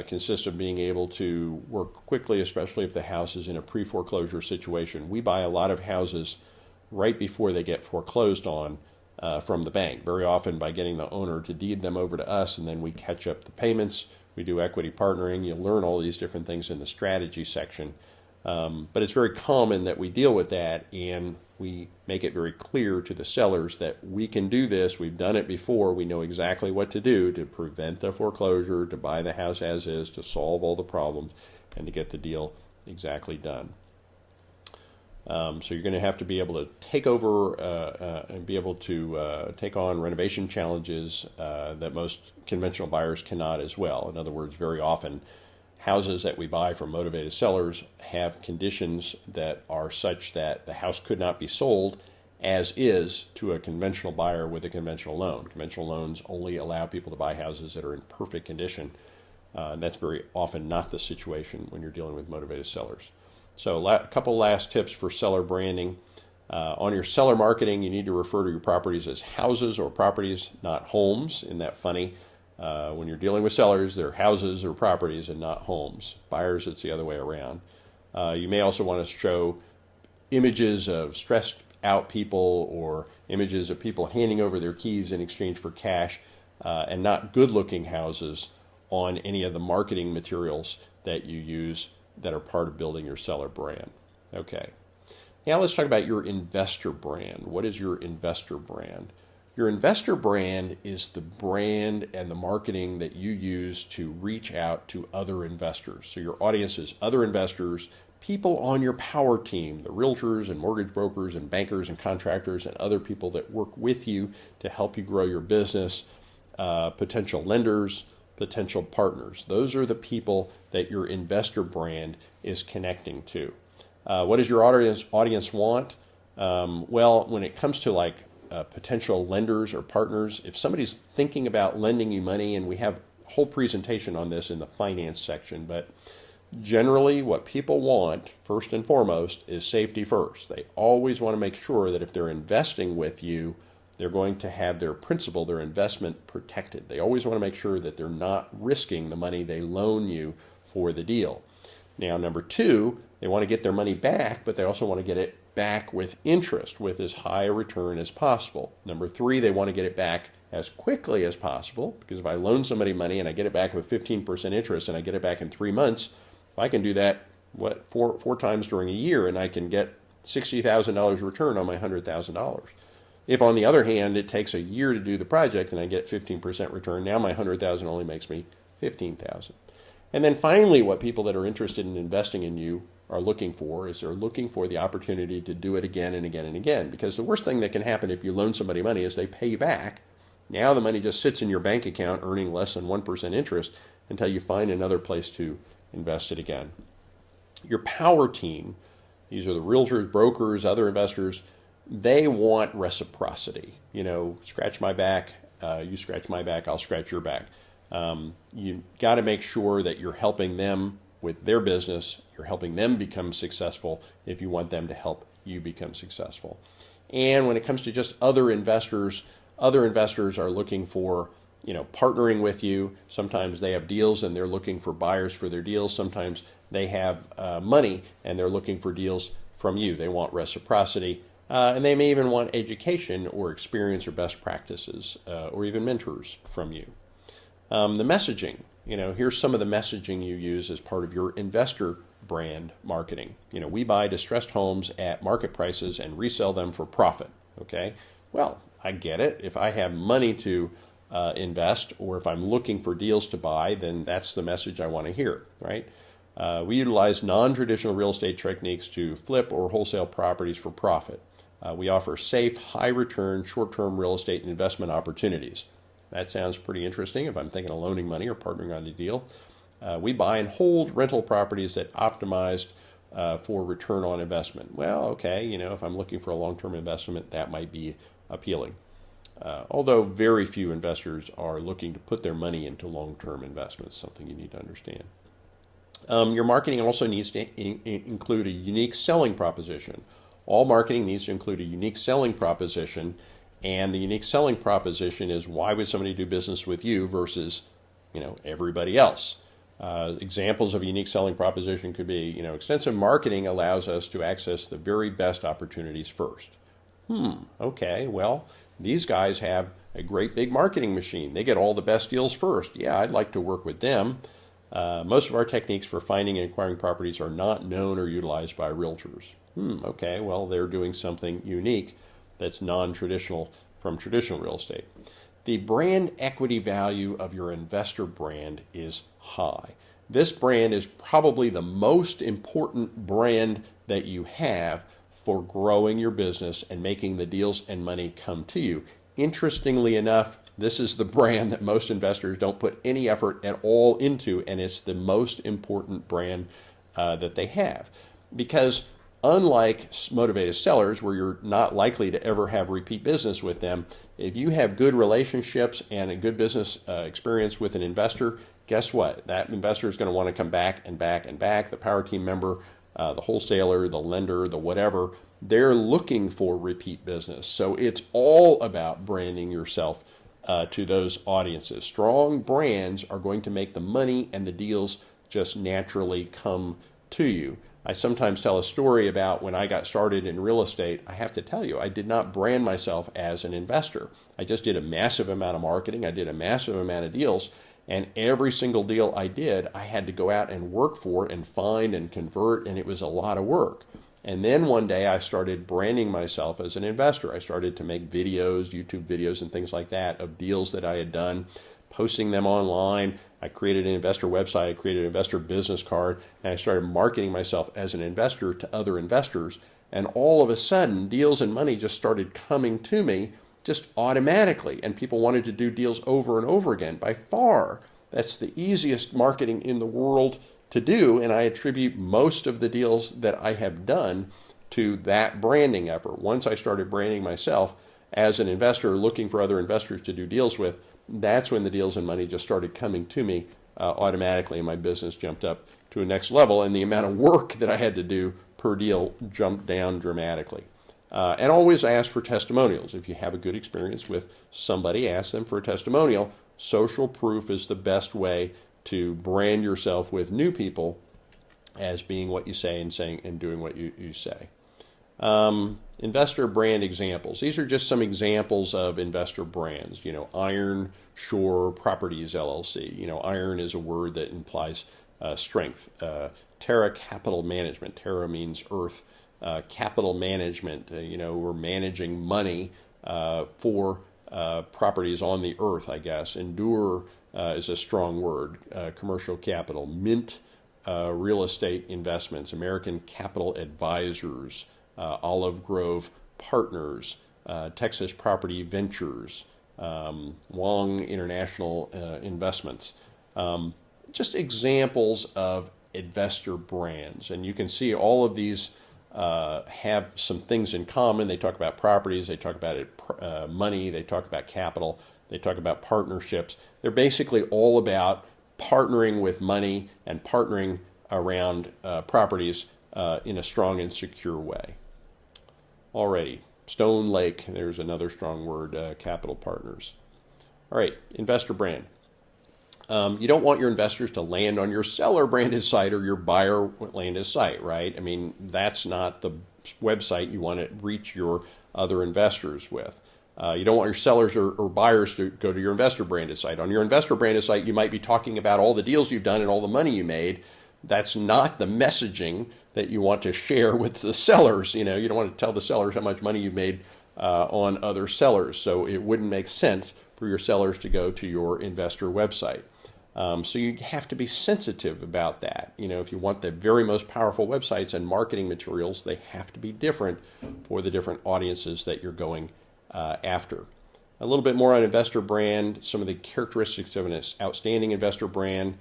consist of being able to work quickly, especially if the house is in a pre-foreclosure situation. We buy a lot of houses right before they get foreclosed on from the bank, very often by getting the owner to deed them over to us, and then we catch up the payments. We do equity partnering. You'll learn all these different things in the strategy section. But it's very common that we deal with that, and we make it very clear to the sellers that we can do this. We've done it before. We know exactly what to do to prevent the foreclosure, to buy the house as is, to solve all the problems, and to get the deal exactly done. So you're going to have to be able to take over and be able to take on renovation challenges that most conventional buyers cannot as well. In other words, very often houses that we buy from motivated sellers have conditions that are such that the house could not be sold as is to a conventional buyer with a conventional loan. Conventional loans only allow people to buy houses that are in perfect condition. And that's very often not the situation when you're dealing with motivated sellers. So a couple last tips for seller branding. On your seller marketing, you need to refer to your properties as houses or properties, not homes. Isn't that funny? When you're dealing with sellers, they're houses or properties and not homes. Buyers, it's the other way around. You may also want to show images of stressed out people or images of people handing over their keys in exchange for cash and not good-looking houses on any of the marketing materials that you use that are part of building your seller brand. Okay. Now let's talk about your investor brand. What is your investor brand? Your investor brand is the brand and the marketing that you use to reach out to other investors. So your audience is other investors, people on your power team, the realtors and mortgage brokers and bankers and contractors and other people that work with you to help you grow your business, potential lenders, potential partners. Those are the people that your investor brand is connecting to. What does your audience want? Well, when it comes to potential lenders or partners, if somebody's thinking about lending you money, and we have a whole presentation on this in the finance section, but generally what people want, first and foremost, is safety first. They always want to make sure that if they're investing with you, they're going to have their principal, their investment protected. They always want to make sure that they're not risking the money they loan you for the deal. Now, number two, they want to get their money back, but they also want to get it back with interest, with as high a return as possible. Number three, they want to get it back as quickly as possible, because if I loan somebody money and I get it back with 15% interest and I get it back in 3 months, I can do that four times during a year, and I can get $60,000 return on my $100,000. If, on the other hand, it takes a year to do the project and I get 15% return, now my $100,000 only makes me $15,000. And then finally, what people that are interested in investing in you are looking for is they're looking for the opportunity to do it again and again and again. Because the worst thing that can happen if you loan somebody money is they pay you back. Now the money just sits in your bank account earning less than 1% interest until you find another place to invest it again. Your power team, these are the realtors, brokers, other investors, they want reciprocity. Scratch my back, you scratch my back, I'll scratch your back. You got to make sure that you're helping them with their business. You're helping them become successful if you want them to help you become successful. And when it comes to just other investors are looking for, partnering with you. Sometimes they have deals and they're looking for buyers for their deals. Sometimes they have money and they're looking for deals from you. They want reciprocity. And they may even want education or experience or best practices or even mentors from you. The messaging, here's some of the messaging you use as part of your investor brand marketing. We buy distressed homes at market prices and resell them for profit. Okay, well, I get it. If I have money to invest, or if I'm looking for deals to buy, then that's the message I want to hear, right? We utilize non-traditional real estate techniques to flip or wholesale properties for profit. We offer safe, high-return, short-term real estate investment opportunities. That sounds pretty interesting if I'm thinking of loaning money or partnering on a deal. We buy and hold rental properties that optimized for return on investment. Well, okay, if I'm looking for a long-term investment, that might be appealing. Although very few investors are looking to put their money into long-term investments, something you need to understand. Your marketing also needs to include a unique selling proposition. All marketing needs to include a unique selling proposition, and the unique selling proposition is why would somebody do business with you versus, everybody else. Examples of a unique selling proposition could be, extensive marketing allows us to access the very best opportunities first. Okay, well, these guys have a great big marketing machine. They get all the best deals first. Yeah, I'd like to work with them. Most of our techniques for finding and acquiring properties are not known or utilized by realtors. Okay, well, they're doing something unique that's non-traditional from traditional real estate. The brand equity value of your investor brand is high. This brand is probably the most important brand that you have for growing your business and making the deals and money come to you. Interestingly enough, this is the brand that most investors don't put any effort at all into, and it's the most important brand that they have. Because unlike motivated sellers, where you're not likely to ever have repeat business with them, if you have good relationships and a good business experience with an investor, guess what? That investor is going to want to come back and back and back. The power team member, the wholesaler, the lender, the whatever, they're looking for repeat business. So it's all about branding yourself to those audiences. Strong brands are going to make the money and the deals just naturally come to you. I sometimes tell a story about when I got started in real estate. I have to tell you, I did not brand myself as an investor. I just did a massive amount of marketing. I did a massive amount of deals. And every single deal I did, I had to go out and work for and find and convert, and it was a lot of work. And then one day I started branding myself as an investor. I started to make videos, YouTube videos and things like that of deals that I had done, posting them online. I created an investor website, I created an investor business card, and I started marketing myself as an investor to other investors. And all of a sudden, deals and money just started coming to me just automatically, and people wanted to do deals over and over again. By far, that's the easiest marketing in the world to do, and I attribute most of the deals that I have done to that branding effort. Once I started branding myself as an investor looking for other investors to do deals with, that's when the deals and money just started coming to me automatically, and my business jumped up to a next level, and the amount of work that I had to do per deal jumped down dramatically. And always ask for testimonials. If you have a good experience with somebody, ask them for a testimonial. Social proof is the best way to brand yourself with new people as being what you say and saying and doing what you say. Investor brand examples. These are just some examples of investor brands. Iron Shore Properties LLC. Iron is a word that implies strength. Terra Capital Management. Terra means earth. Capital management. We're managing money for properties on the earth, I guess. Endure is a strong word. Commercial capital. Mint real estate investments, American Capital Advisors, Olive Grove Partners, Texas Property Ventures, Wong International Investments. Just examples of investor brands. And you can see all of these have some things in common. They talk about properties, they talk about money, they talk about capital, they talk about partnerships. They're basically all about partnering with money and partnering around properties in a strong and secure way. Alrighty, Stone Lake, there's another strong word, capital partners. All right, investor brand. You don't want your investors to land on your seller branded site or your buyer landed site, right? I mean, that's not the website you want to reach your other investors with. You don't want your sellers or buyers to go to your investor branded site. On your investor branded site, you might be talking about all the deals you've done and all the money you made. That's not the messaging that you want to share with the sellers. You don't want to tell the sellers how much money you've made on other sellers. So it wouldn't make sense for your sellers to go to your investor website. So you have to be sensitive about that. If you want the very most powerful websites and marketing materials, they have to be different for the different audiences that you're going after. A little bit more on investor brand, some of the characteristics of an outstanding investor brand.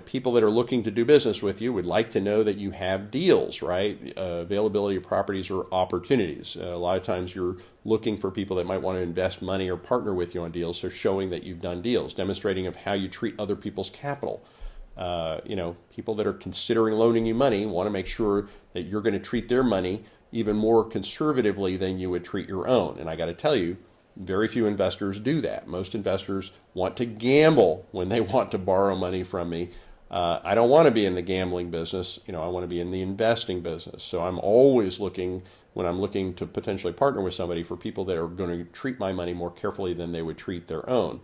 People that are looking to do business with you would like to know that you have deals, right? Availability of properties or opportunities. A lot of times you're looking for people that might want to invest money or partner with you on deals, so showing that you've done deals, demonstrating of how you treat other people's capital. People that are considering loaning you money want to make sure that you're going to treat their money even more conservatively than you would treat your own. And I got to tell you, very few investors do that. Most investors want to gamble when they want to borrow money from me. I don't want to be in the gambling business. I want to be in the investing business. So I'm always looking, when I'm looking to potentially partner with somebody, for people that are going to treat my money more carefully than they would treat their own.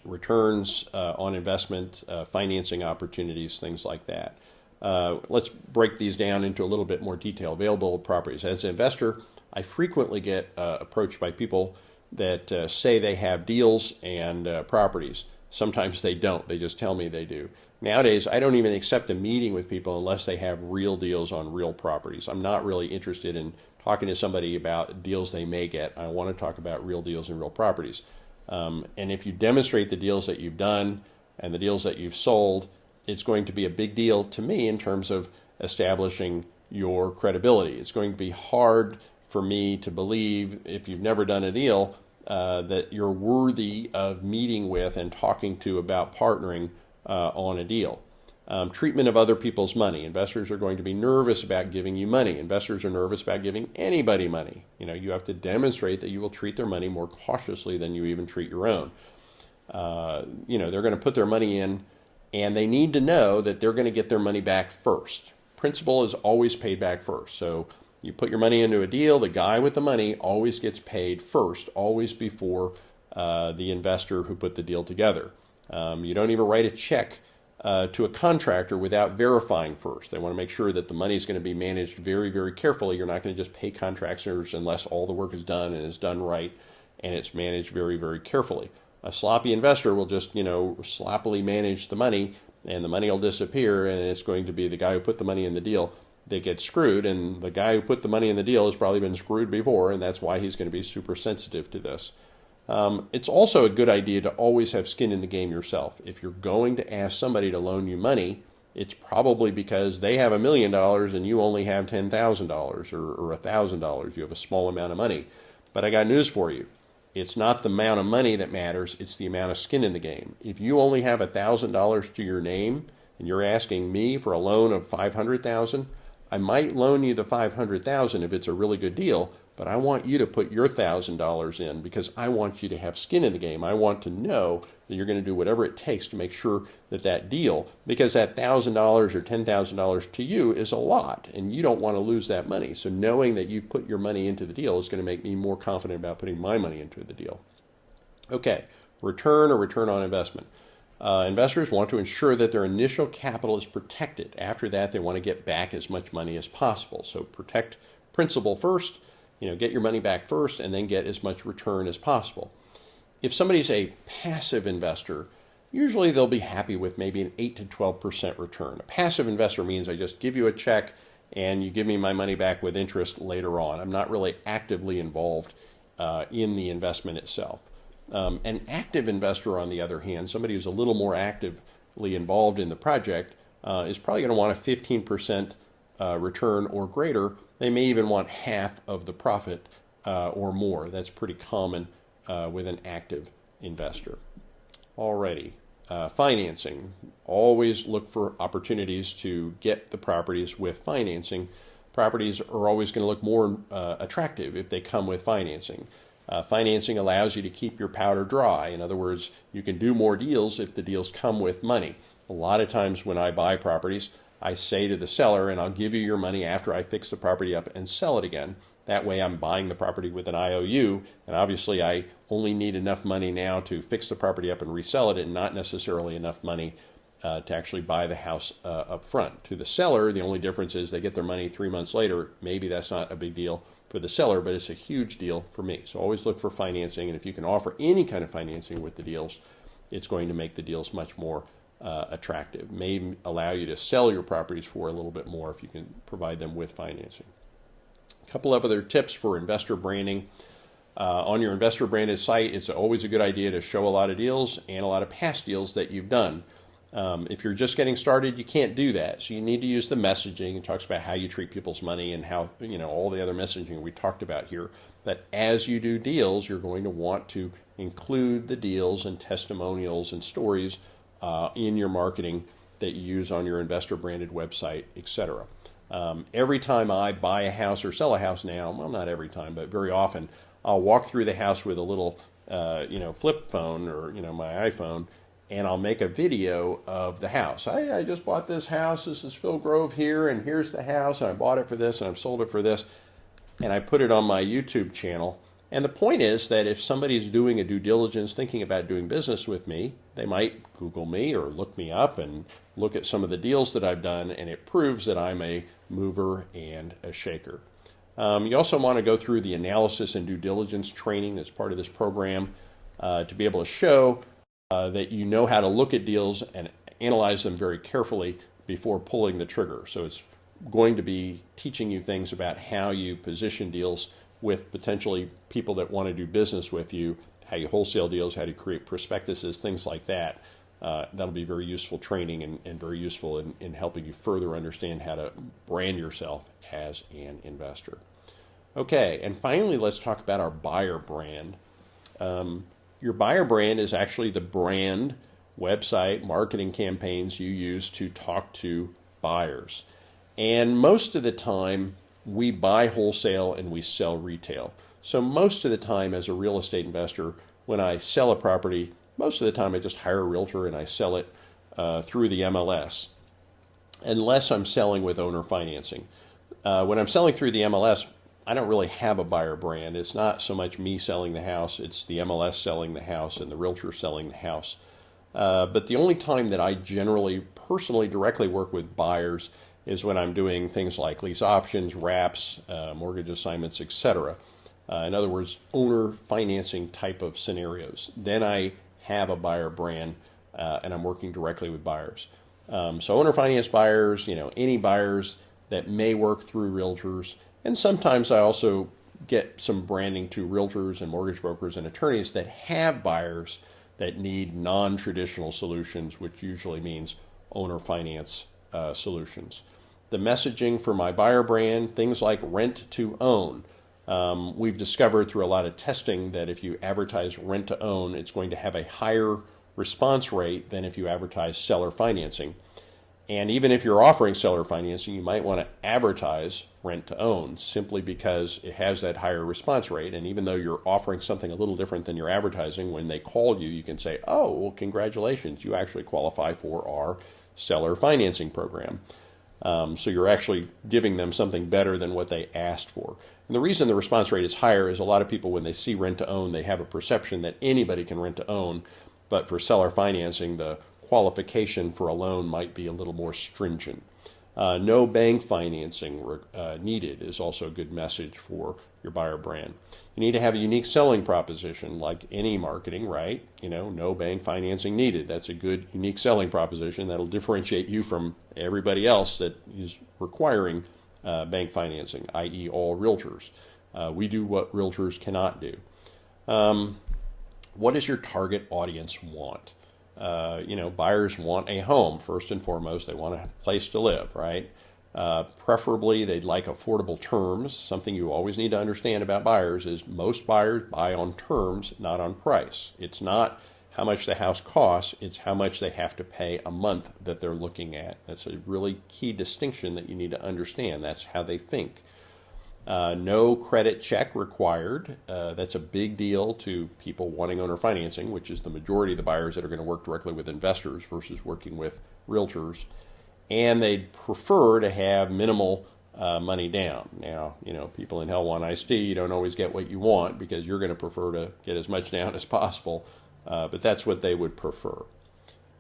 Returns on investment, financing opportunities, things like that. Let's break these down into a little bit more detail. Available properties. As an investor, I frequently get approached by people that say they have deals and properties. Sometimes they don't. They just tell me they do. Nowadays, I don't even accept a meeting with people unless they have real deals on real properties. I'm not really interested in talking to somebody about deals they may get. I want to talk about real deals and real properties. And if you demonstrate the deals that you've done and the deals that you've sold, it's going to be a big deal to me in terms of establishing your credibility. It's going to be hard for me to believe, if you've never done a deal, that you're worthy of meeting with and talking to about partnering on a deal. Treatment of other people's money. Investors are going to be nervous about giving you money. Investors are nervous about giving anybody money. You have to demonstrate that you will treat their money more cautiously than you even treat your own. They're going to put their money in, and they need to know that they're going to get their money back first. Principal is always paid back first. So you put your money into a deal, the guy with the money always gets paid first, always before the investor who put the deal together. You don't even write a check to a contractor without verifying first. They want to make sure that the money is going to be managed very, very carefully. You're not going to just pay contractors unless all the work is done and is done right and it's managed very, very carefully. A sloppy investor will just, sloppily manage the money, and the money will disappear, and it's going to be the guy who put the money in the deal that gets screwed, and the guy who put the money in the deal has probably been screwed before, and that's why he's going to be super sensitive to this. It's also a good idea to always have skin in the game yourself. If you're going to ask somebody to loan you money, it's probably because they have $1 million and you only have $10,000 or $1,000. You have a small amount of money. But I got news for you. It's not the amount of money that matters, it's the amount of skin in the game. If you only have $1,000 to your name and you're asking me for a loan of $500,000, I might loan you the $500,000 if it's a really good deal, but I want you to put your $1,000 in because I want you to have skin in the game. I want to know that you're going to do whatever it takes to make sure that that deal, because that $1,000 or $10,000 to you is a lot, and you don't want to lose that money. So knowing that you put your money into the deal is going to make me more confident about putting my money into the deal. Okay, return or return on investment. Investors want to ensure that their initial capital is protected. After that, they want to get back as much money as possible. So protect principal first, get your money back first, and then get as much return as possible. If somebody's a passive investor, usually they'll be happy with maybe an 8 to 12% return. A passive investor means I just give you a check and you give me my money back with interest later on. I'm not really actively involved in the investment itself. An active investor, on the other hand, somebody who's a little more actively involved in the project, is probably going to want a 15% return or greater. They may even want half of the profit or more. That's pretty common with an active investor. Alrighty. Financing. Always look for opportunities to get the properties with financing. Properties are always going to look more attractive if they come with financing. Financing allows you to keep your powder dry. In other words, you can do more deals if the deals come with money. A lot of times when I buy properties, I say to the seller, and I'll give you your money after I fix the property up and sell it again. That way I'm buying the property with an IOU, and obviously I only need enough money now to fix the property up and resell it, and not necessarily enough money to actually buy the house up front. To the seller, the only difference is they get their money 3 months later. Maybe that's not a big deal for the seller, but it's a huge deal for me. So always look for financing, and if you can offer any kind of financing with the deals, it's going to make the deals much more attractive. May allow you to sell your properties for a little bit more if you can provide them with financing. A couple of other tips for investor branding. On your investor branded site, it's always a good idea to show a lot of deals and a lot of past deals that you've done. If you're just getting started, you can't do that. So you need to use the messaging. It talks about how you treat people's money and how, all the other messaging we talked about here. But as you do deals, you're going to want to include the deals and testimonials and stories in your marketing that you use on your investor branded website, etc. Every time I buy a house or sell a house now, well, not every time, but very often, I'll walk through the house with a little, flip phone or, my iPhone, and I'll make a video of the house. I just bought this house. This is Phil Grove here, and here's the house, and I bought it for this, and I've sold it for this. And I put it on my YouTube channel. And the point is that if somebody's doing a due diligence, thinking about doing business with me, they might Google me or look me up and look at some of the deals that I've done, and it proves that I'm a mover and a shaker. You also want to go through the analysis and due diligence training that's part of this program to be able to show that you know how to look at deals and analyze them very carefully before pulling the trigger. So it's going to be teaching you things about how you position deals with potentially people that want to do business with you, how you wholesale deals, how to create prospectuses, things like that. That'll be very useful training and very useful in helping you further understand how to brand yourself as an investor. Okay, and finally, let's talk about our buyer brand. Your buyer brand is actually the brand, website, marketing campaigns you use to talk to buyers. And most of the time, we buy wholesale and we sell retail. So most of the time as a real estate investor, when I sell a property, most of the time I just hire a realtor and I sell it through the MLS, unless I'm selling with owner financing. When I'm selling through the MLS, I don't really have a buyer brand. It's not so much me selling the house, it's the MLS selling the house and the realtor selling the house. But the only time that I generally personally directly work with buyers is when I'm doing things like lease options, wraps, mortgage assignments, etc. In other words, owner financing type of scenarios. Then I have a buyer brand and I'm working directly with buyers. So owner finance buyers, any buyers that may work through realtors. And sometimes I also get some branding to realtors and mortgage brokers and attorneys that have buyers that need non-traditional solutions, which usually means owner finance solutions. The messaging for my buyer brand, things like rent to own. We've discovered through a lot of testing that if you advertise rent to own, it's going to have a higher response rate than if you advertise seller financing. And even if you're offering seller financing, you might want to advertise rent to own simply because it has that higher response rate. And even though you're offering something a little different than you're advertising, when they call you, you can say, oh, well, congratulations, you actually qualify for our seller financing program. So you're actually giving them something better than what they asked for. And the reason the response rate is higher is a lot of people, when they see rent to own, they have a perception that anybody can rent to own. But for seller financing, the qualification for a loan might be a little more stringent. No bank financing needed is also a good message for your buyer brand. You need to have a unique selling proposition, like any marketing, right? No bank financing needed. That's a good, unique selling proposition that'll differentiate you from everybody else that is requiring bank financing, i.e. all realtors. We do what realtors cannot do. What does your target audience want? Buyers want a home, first and foremost. They want a place to live, right? Preferably, they'd like affordable terms. Something you always need to understand about buyers is most buyers buy on terms, not on price. It's not how much the house costs, it's how much they have to pay a month that they're looking at. That's a really key distinction that you need to understand. That's how they think. No credit check required. That's a big deal to people wanting owner financing, which is the majority of the buyers that are going to work directly with investors versus working with realtors. And they'd prefer to have minimal money down. Now, people in hell want iced tea. You don't always get what you want because you're going to prefer to get as much down as possible, but that's what they would prefer.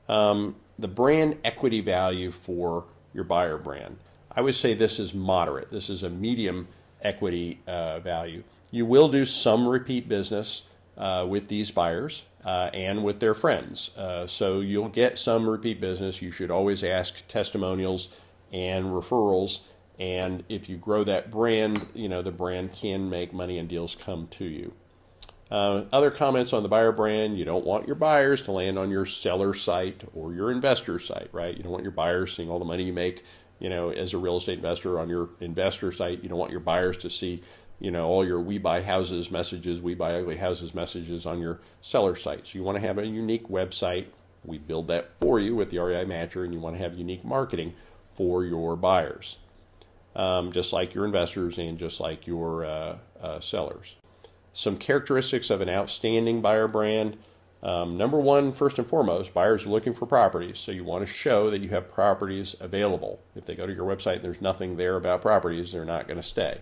The brand equity value for your buyer brand. I would say this is moderate. This is a medium equity value. You will do some repeat business with these buyers and with their friends. So you'll get some repeat business. You should always ask testimonials and referrals. And if you grow that brand, the brand can make money and deals come to you. Other comments on the buyer brand: you don't want your buyers to land on your seller site or your investor site, right? You don't want your buyers seeing all the money you make as a real estate investor on your investor site. You don't want your buyers to see, all your we buy houses messages, we buy ugly houses messages on your seller site. So you want to have a unique website. We build that for you with the REI Matcher, and you want to have unique marketing for your buyers, just like your investors and just like your sellers. Some characteristics of an outstanding buyer brand. Number one, first and foremost, buyers are looking for properties, so you want to show that you have properties available. If they go to your website and there's nothing there about properties, they're not going to stay.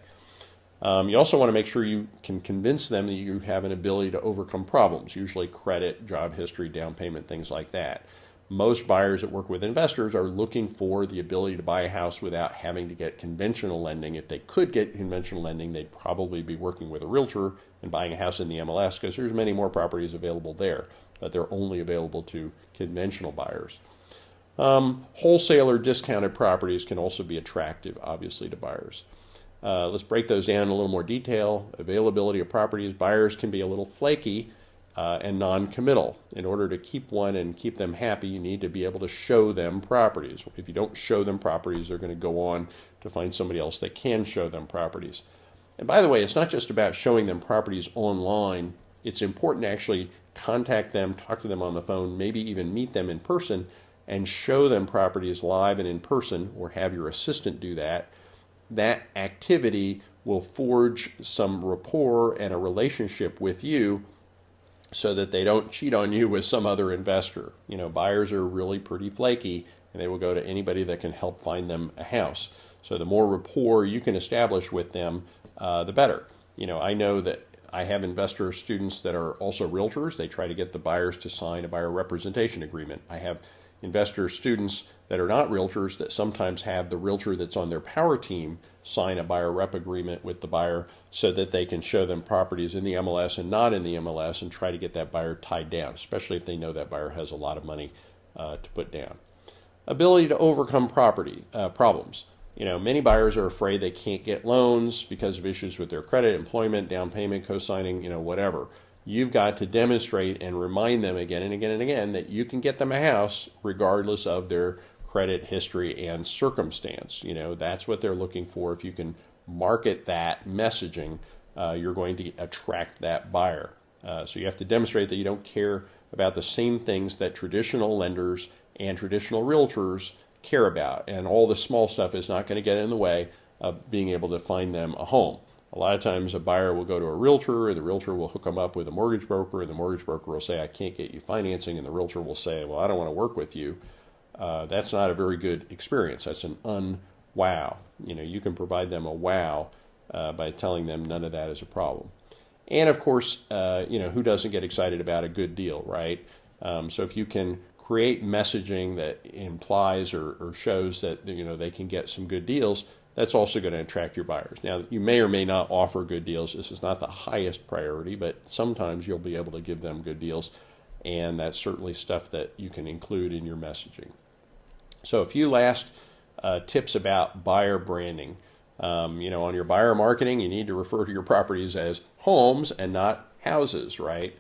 You also want to make sure you can convince them that you have an ability to overcome problems, usually credit, job history, down payment, things like that. Most buyers that work with investors are looking for the ability to buy a house without having to get conventional lending. If they could get conventional lending, they'd probably be working with a realtor and buying a house in the MLS because there's many more properties available there, but they're only available to conventional buyers. Wholesaler discounted properties can also be attractive, obviously, to buyers. Let's break those down in a little more detail. Availability of properties. Buyers can be a little flaky and non-committal. In order to keep one and keep them happy, you need to be able to show them properties. If you don't show them properties, they're going to go on to find somebody else that can show them properties. And by the way, it's not just about showing them properties online. It's important to actually contact them, talk to them on the phone, maybe even meet them in person and show them properties live and in person, or have your assistant do that. That activity will forge some rapport and a relationship with you so that they don't cheat on you with some other investor. Buyers are really pretty flaky, and they will go to anybody that can help find them a house. So the more rapport you can establish with them, the better. I know that I have investor students that are also realtors. They try to get the buyers to sign a buyer representation agreement. I have investor students that are not realtors that sometimes have the realtor that's on their power team sign a buyer rep agreement with the buyer so that they can show them properties in the MLS and not in the MLS and try to get that buyer tied down, especially if they know that buyer has a lot of money to put down. Ability to overcome problems. Many buyers are afraid they can't get loans because of issues with their credit, employment, down payment, co-signing, whatever. You've got to demonstrate and remind them again and again and again that you can get them a house regardless of their credit history and circumstance. That's what they're looking for. If you can market that messaging, you're going to attract that buyer. So you have to demonstrate that you don't care about the same things that traditional lenders and traditional realtors care about. And all the small stuff is not going to get in the way of being able to find them a home. A lot of times a buyer will go to a realtor, and the realtor will hook them up with a mortgage broker, and the mortgage broker will say, I can't get you financing, and the realtor will say, well, I don't want to work with you. That's not a very good experience. That's an wow. You can provide them a wow by telling them none of that is a problem. And of course, who doesn't get excited about a good deal, right? So if you can create messaging that implies or shows that they can get some good deals, that's also going to attract your buyers. Now, you may or may not offer good deals. This is not the highest priority, but sometimes you'll be able to give them good deals, and that's certainly stuff that you can include in your messaging. So a few last tips about buyer branding. On your buyer marketing, you need to refer to your properties as homes and not houses, right?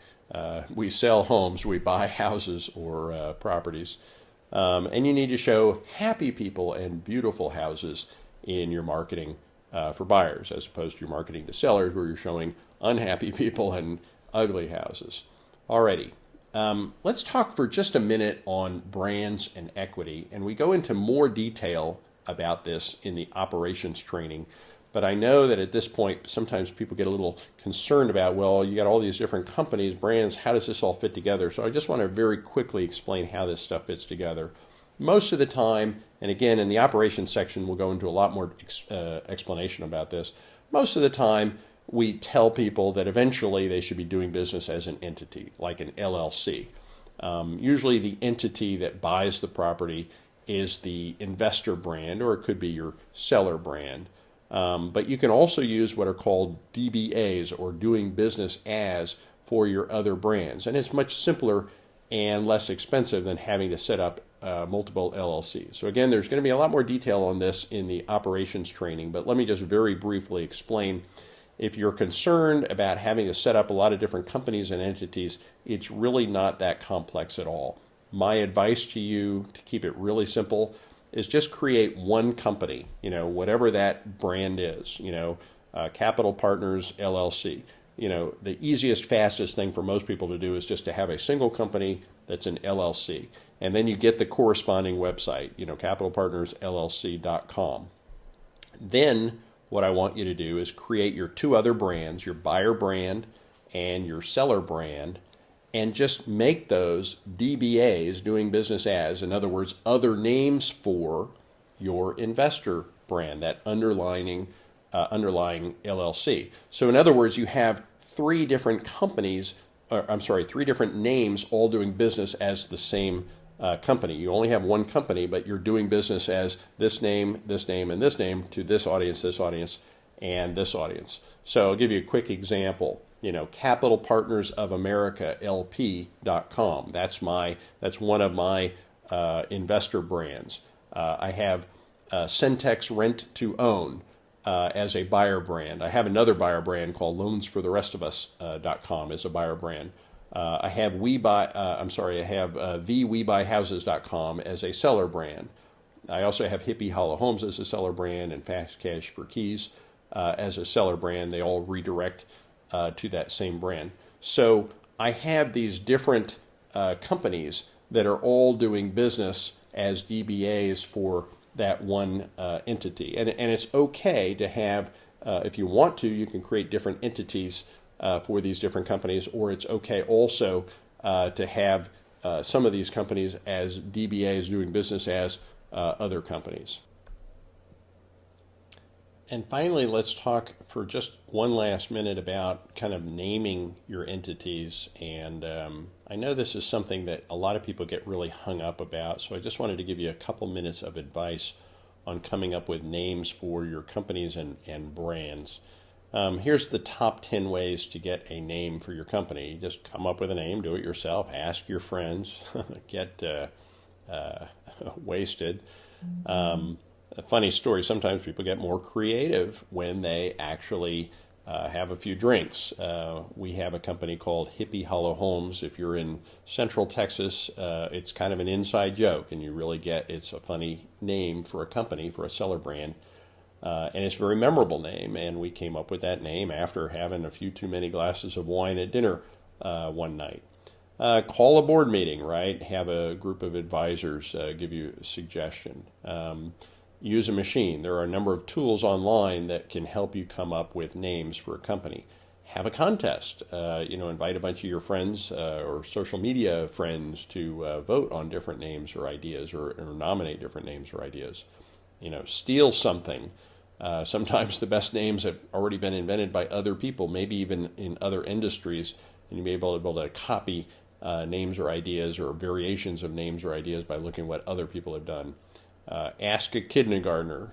We sell homes, we buy houses or properties. And you need to show happy people and beautiful houses in your marketing for buyers, as opposed to your marketing to sellers where you're showing unhappy people and ugly houses. Alrighty, let's talk for just a minute on brands and equity, and we go into more detail about this in the operations training. But I know that at this point, sometimes people get a little concerned about, well, you got all these different companies, brands, how does this all fit together? So I just want to very quickly explain how this stuff fits together. Most of the time, and again, in the operations section, we'll go into a lot more explanation about this. Most of the time, we tell people that eventually they should be doing business as an entity, like an LLC. Usually the entity that buys the property is the investor brand, or it could be your seller brand. But you can also use what are called DBAs, or doing business as, for your other brands. And it's much simpler and less expensive than having to set up multiple LLCs. So again, there's going to be a lot more detail on this in the operations training, but let me just very briefly explain. If you're concerned about having to set up a lot of different companies and entities, it's really not that complex at all. My advice to you, to keep it really simple, is just create one company, whatever that brand is, Capital Partners LLC. The easiest, fastest thing for most people to do is just to have a single company that's an LLC. And then you get the corresponding website, capitalpartnersllc.com. Then what I want you to do is create your two other brands, your buyer brand and your seller brand, and just make those DBAs, doing business as, in other words, other names for your investor brand, that underlying LLC. So in other words, you have three different names all doing business as the same company. You only have one company, but you're doing business as this name, and this name to this audience, and this audience. So I'll give you a quick example. Capital Partners of America LP.com. That's one of my investor brands. I have Centex Rent to Own as a buyer brand. I have another buyer brand called LoansForTheRestOfUs.com as a buyer brand. I have TheWeBuyHouses.com as a seller brand. I also have Hippie Hollow Homes as a seller brand and Fast Cash for Keys as a seller brand. They all redirect to that same brand. So I have these different companies that are all doing business as DBAs for that one entity. And it's okay to have, if you want to, you can create different entities for these different companies, or it's okay also to have some of these companies as DBAs doing business as other companies. And finally, let's talk for just one last minute about kind of naming your entities. And I know this is something that a lot of people get really hung up about, so I just wanted to give you a couple minutes of advice on coming up with names for your companies and brands. Here's the top 10 ways to get a name for your company. Just come up with a name, do it yourself, ask your friends, get wasted. A funny story, sometimes people get more creative when they actually have a few drinks. We have a company called Hippie Hollow Homes. If you're in Central Texas, it's kind of an inside joke, and you really get it's a funny name for a company, for a seller brand. And it's a very memorable name, and we came up with that name after having a few too many glasses of wine at dinner one night. Call a board meeting, right? Have a group of advisors give you a suggestion. Use a machine. There are a number of tools online that can help you come up with names for a company. Have a contest. Invite a bunch of your friends or social media friends to vote on different names or ideas, or nominate different names or ideas. Steal something. Sometimes the best names have already been invented by other people, maybe even in other industries, and you'll be able to copy names or ideas or variations of names or ideas by looking at what other people have done. Ask a kindergartner,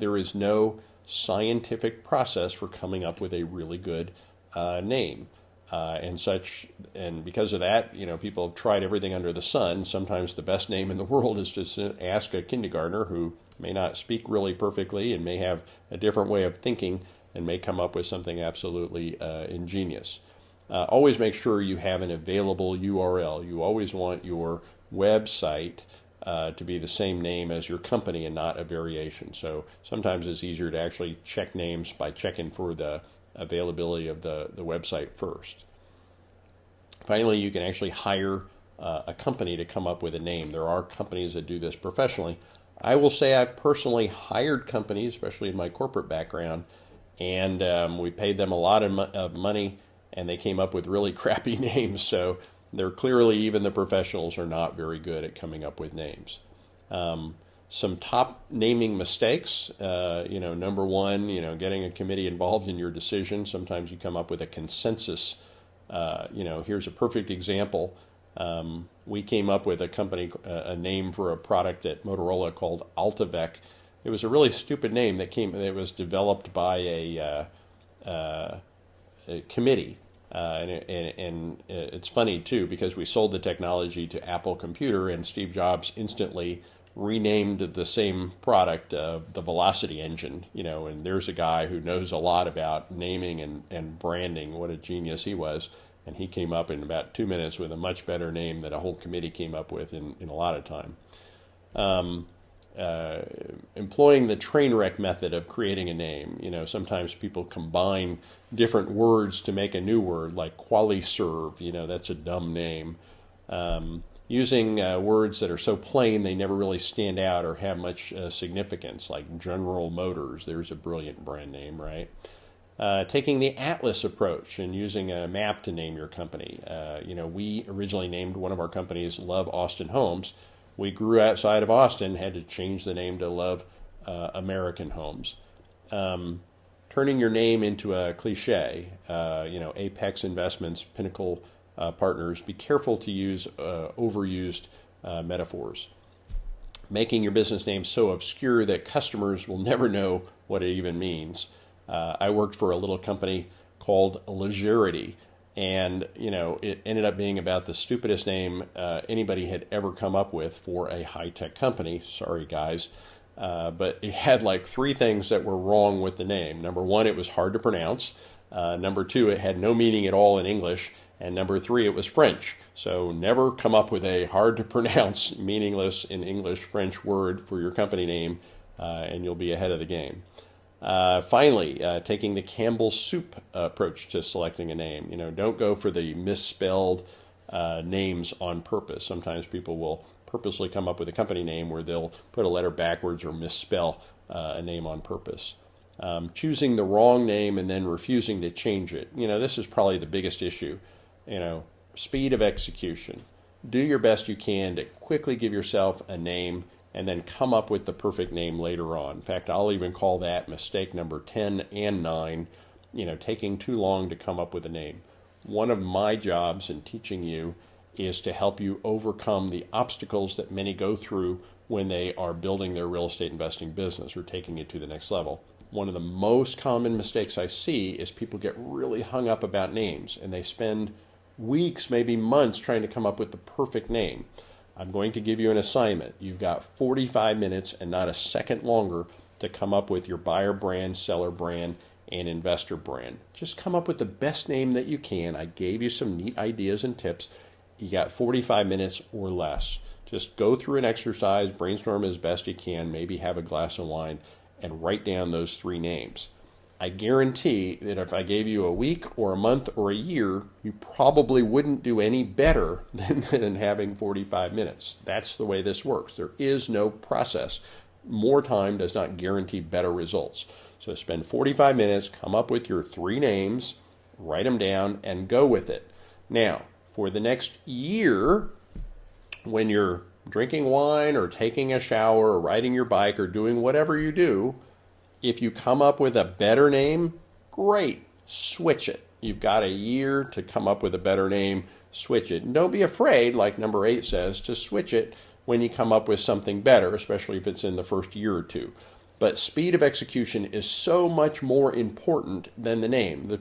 there is no scientific process for coming up with a really good name. And because of that, people have tried everything under the sun. Sometimes the best name in the world is to ask a kindergartner who may not speak really perfectly and may have a different way of thinking and may come up with something absolutely ingenious. Always make sure you have an available URL. You always want your website to be the same name as your company and not a variation. So sometimes it's easier to actually check names by checking for the availability of the website first. Finally, you can actually hire a company to come up with a name. There are companies that do this professionally. I will say I've personally hired companies, especially in my corporate background, and we paid them a lot of money, and they came up with really crappy names. So they're clearly, even the professionals are not very good at coming up with names. Some top naming mistakes, number one, getting a committee involved in your decision. Sometimes you come up with a consensus. Here's a perfect example. We came up with a name for a product at Motorola called Altavec. It was a really stupid name that was developed by a committee. And it's funny, too, because we sold the technology to Apple Computer, and Steve Jobs instantly renamed the same product the Velocity Engine, and there's a guy who knows a lot about naming and branding. What a genius he was. And he came up in about 2 minutes with a much better name that a whole committee came up with in a lot of time. Employing the train wreck method of creating a name. Sometimes people combine different words to make a new word, like QualiServe. That's a dumb name. Using words that are so plain they never really stand out or have much significance, like General Motors. There's a brilliant brand name, right? Taking the Atlas approach and using a map to name your company. We originally named one of our companies Love Austin Homes. We grew outside of Austin, had to change the name to Love American Homes. Turning your name into a cliche, Apex Investments, Pinnacle Partners, be careful to use overused metaphors. Making your business name so obscure that customers will never know what it even means. I worked for a little company called Legerity, and it ended up being about the stupidest name anybody had ever come up with for a high-tech company. Sorry, guys. But it had like 3 things that were wrong with the name. Number 1, it was hard to pronounce. Number 2, it had no meaning at all in English. And number 3, it was French. So never come up with a hard to pronounce, meaningless in English French word for your company name, and you'll be ahead of the game. Finally, taking the Campbell's Soup approach to selecting a name. Don't go for the misspelled names on purpose. Sometimes people will purposely come up with a company name where they'll put a letter backwards or misspell a name on purpose. Choosing the wrong name and then refusing to change it. This is probably the biggest issue. Speed of execution. Do your best you can to quickly give yourself a name and then come up with the perfect name later on. In fact, I'll even call that mistake number 10 and 9, taking too long to come up with a name. One of my jobs in teaching you is to help you overcome the obstacles that many go through when they are building their real estate investing business or taking it to the next level. One of the most common mistakes I see is people get really hung up about names, and they spend weeks, maybe months, trying to come up with the perfect name. I'm going to give you an assignment. You've got 45 minutes and not a second longer to come up with your buyer brand, seller brand, and investor brand. Just come up with the best name that you can. I gave you some neat ideas and tips. You got 45 minutes or less. Just go through an exercise, brainstorm as best you can, maybe have a glass of wine, and write down those 3 names. I guarantee that if I gave you a week or a month or a year, you probably wouldn't do any better than having 45 minutes. That's the way this works. There is no process. More time does not guarantee better results. So spend 45 minutes, come up with your 3 names, write them down, and go with it. Now, for the next year, when you're drinking wine or taking a shower or riding your bike or doing whatever you do, if you come up with a better name, great, switch it. You've got a year to come up with a better name, switch it. And don't be afraid, like number 8 says, to switch it when you come up with something better, especially if it's in the first year or 2. But speed of execution is so much more important than the name. The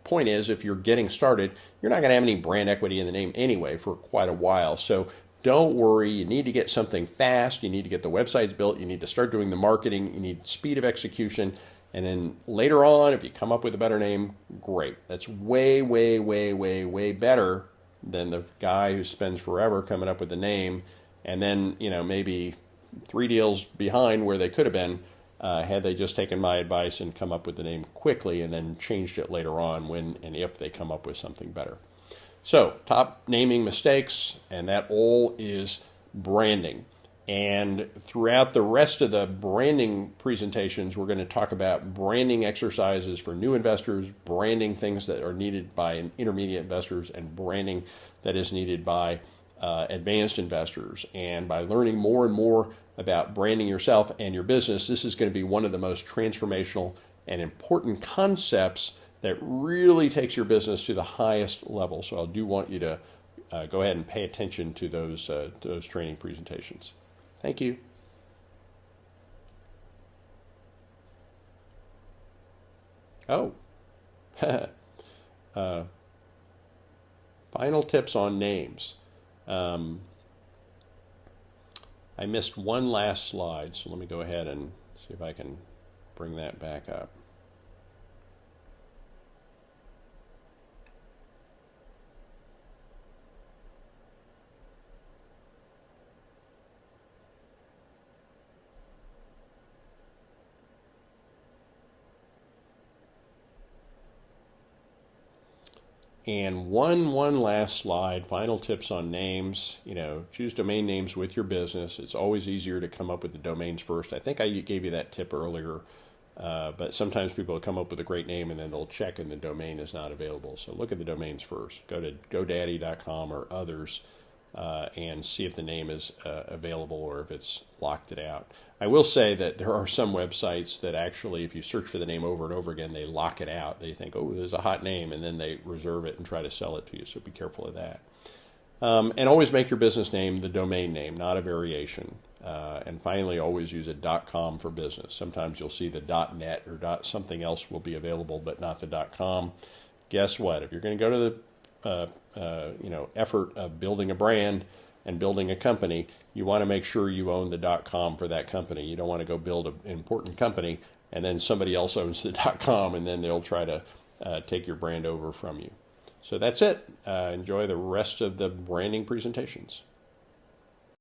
point is, if you're getting started, you're not going to have any brand equity in the name anyway for quite a while. So don't worry. You need to get something fast. You need to get the websites built. You need to start doing the marketing. You need speed of execution. And then later on, if you come up with a better name, great. That's way, way, way, way, way better than the guy who spends forever coming up with the name and then, maybe 3 deals behind where they could have been had they just taken my advice and come up with the name quickly and then changed it later on when and if they come up with something better. So, top naming mistakes, and that all is branding. And throughout the rest of the branding presentations, we're going to talk about branding exercises for new investors, branding things that are needed by intermediate investors, and branding that is needed by advanced investors. And by learning more and more about branding yourself and your business, this is going to be one of the most transformational and important concepts that really takes your business to the highest level. So I do want you to go ahead and pay attention to those training presentations. Thank you. Oh, final tips on names. I missed one last slide, so let me go ahead and see if I can bring that back up. And one last slide, final tips on names. Choose domain names with your business. It's always easier to come up with the domains first. I think I gave you that tip earlier, but sometimes people will come up with a great name and then they'll check and the domain is not available. So look at the domains first. Go to GoDaddy.com or others and see if the name is available or if it's locked it out. I will say that there are some websites that actually, if you search for the name over and over again, they lock it out. They think, oh, there's a hot name, and then they reserve it and try to sell it to you, so be careful of that. And always make your business name the domain name, not a variation. And finally, always use a .com for business. Sometimes you'll see the .net or something else will be available, but not the .com. Guess what? If you're going to go to the effort of building a brand and building a company, you want to make sure you own the .com for that company. You don't want to go build an important company and then somebody else owns the .com and then they'll try to take your brand over from you. So that's it. Enjoy the rest of the branding presentations.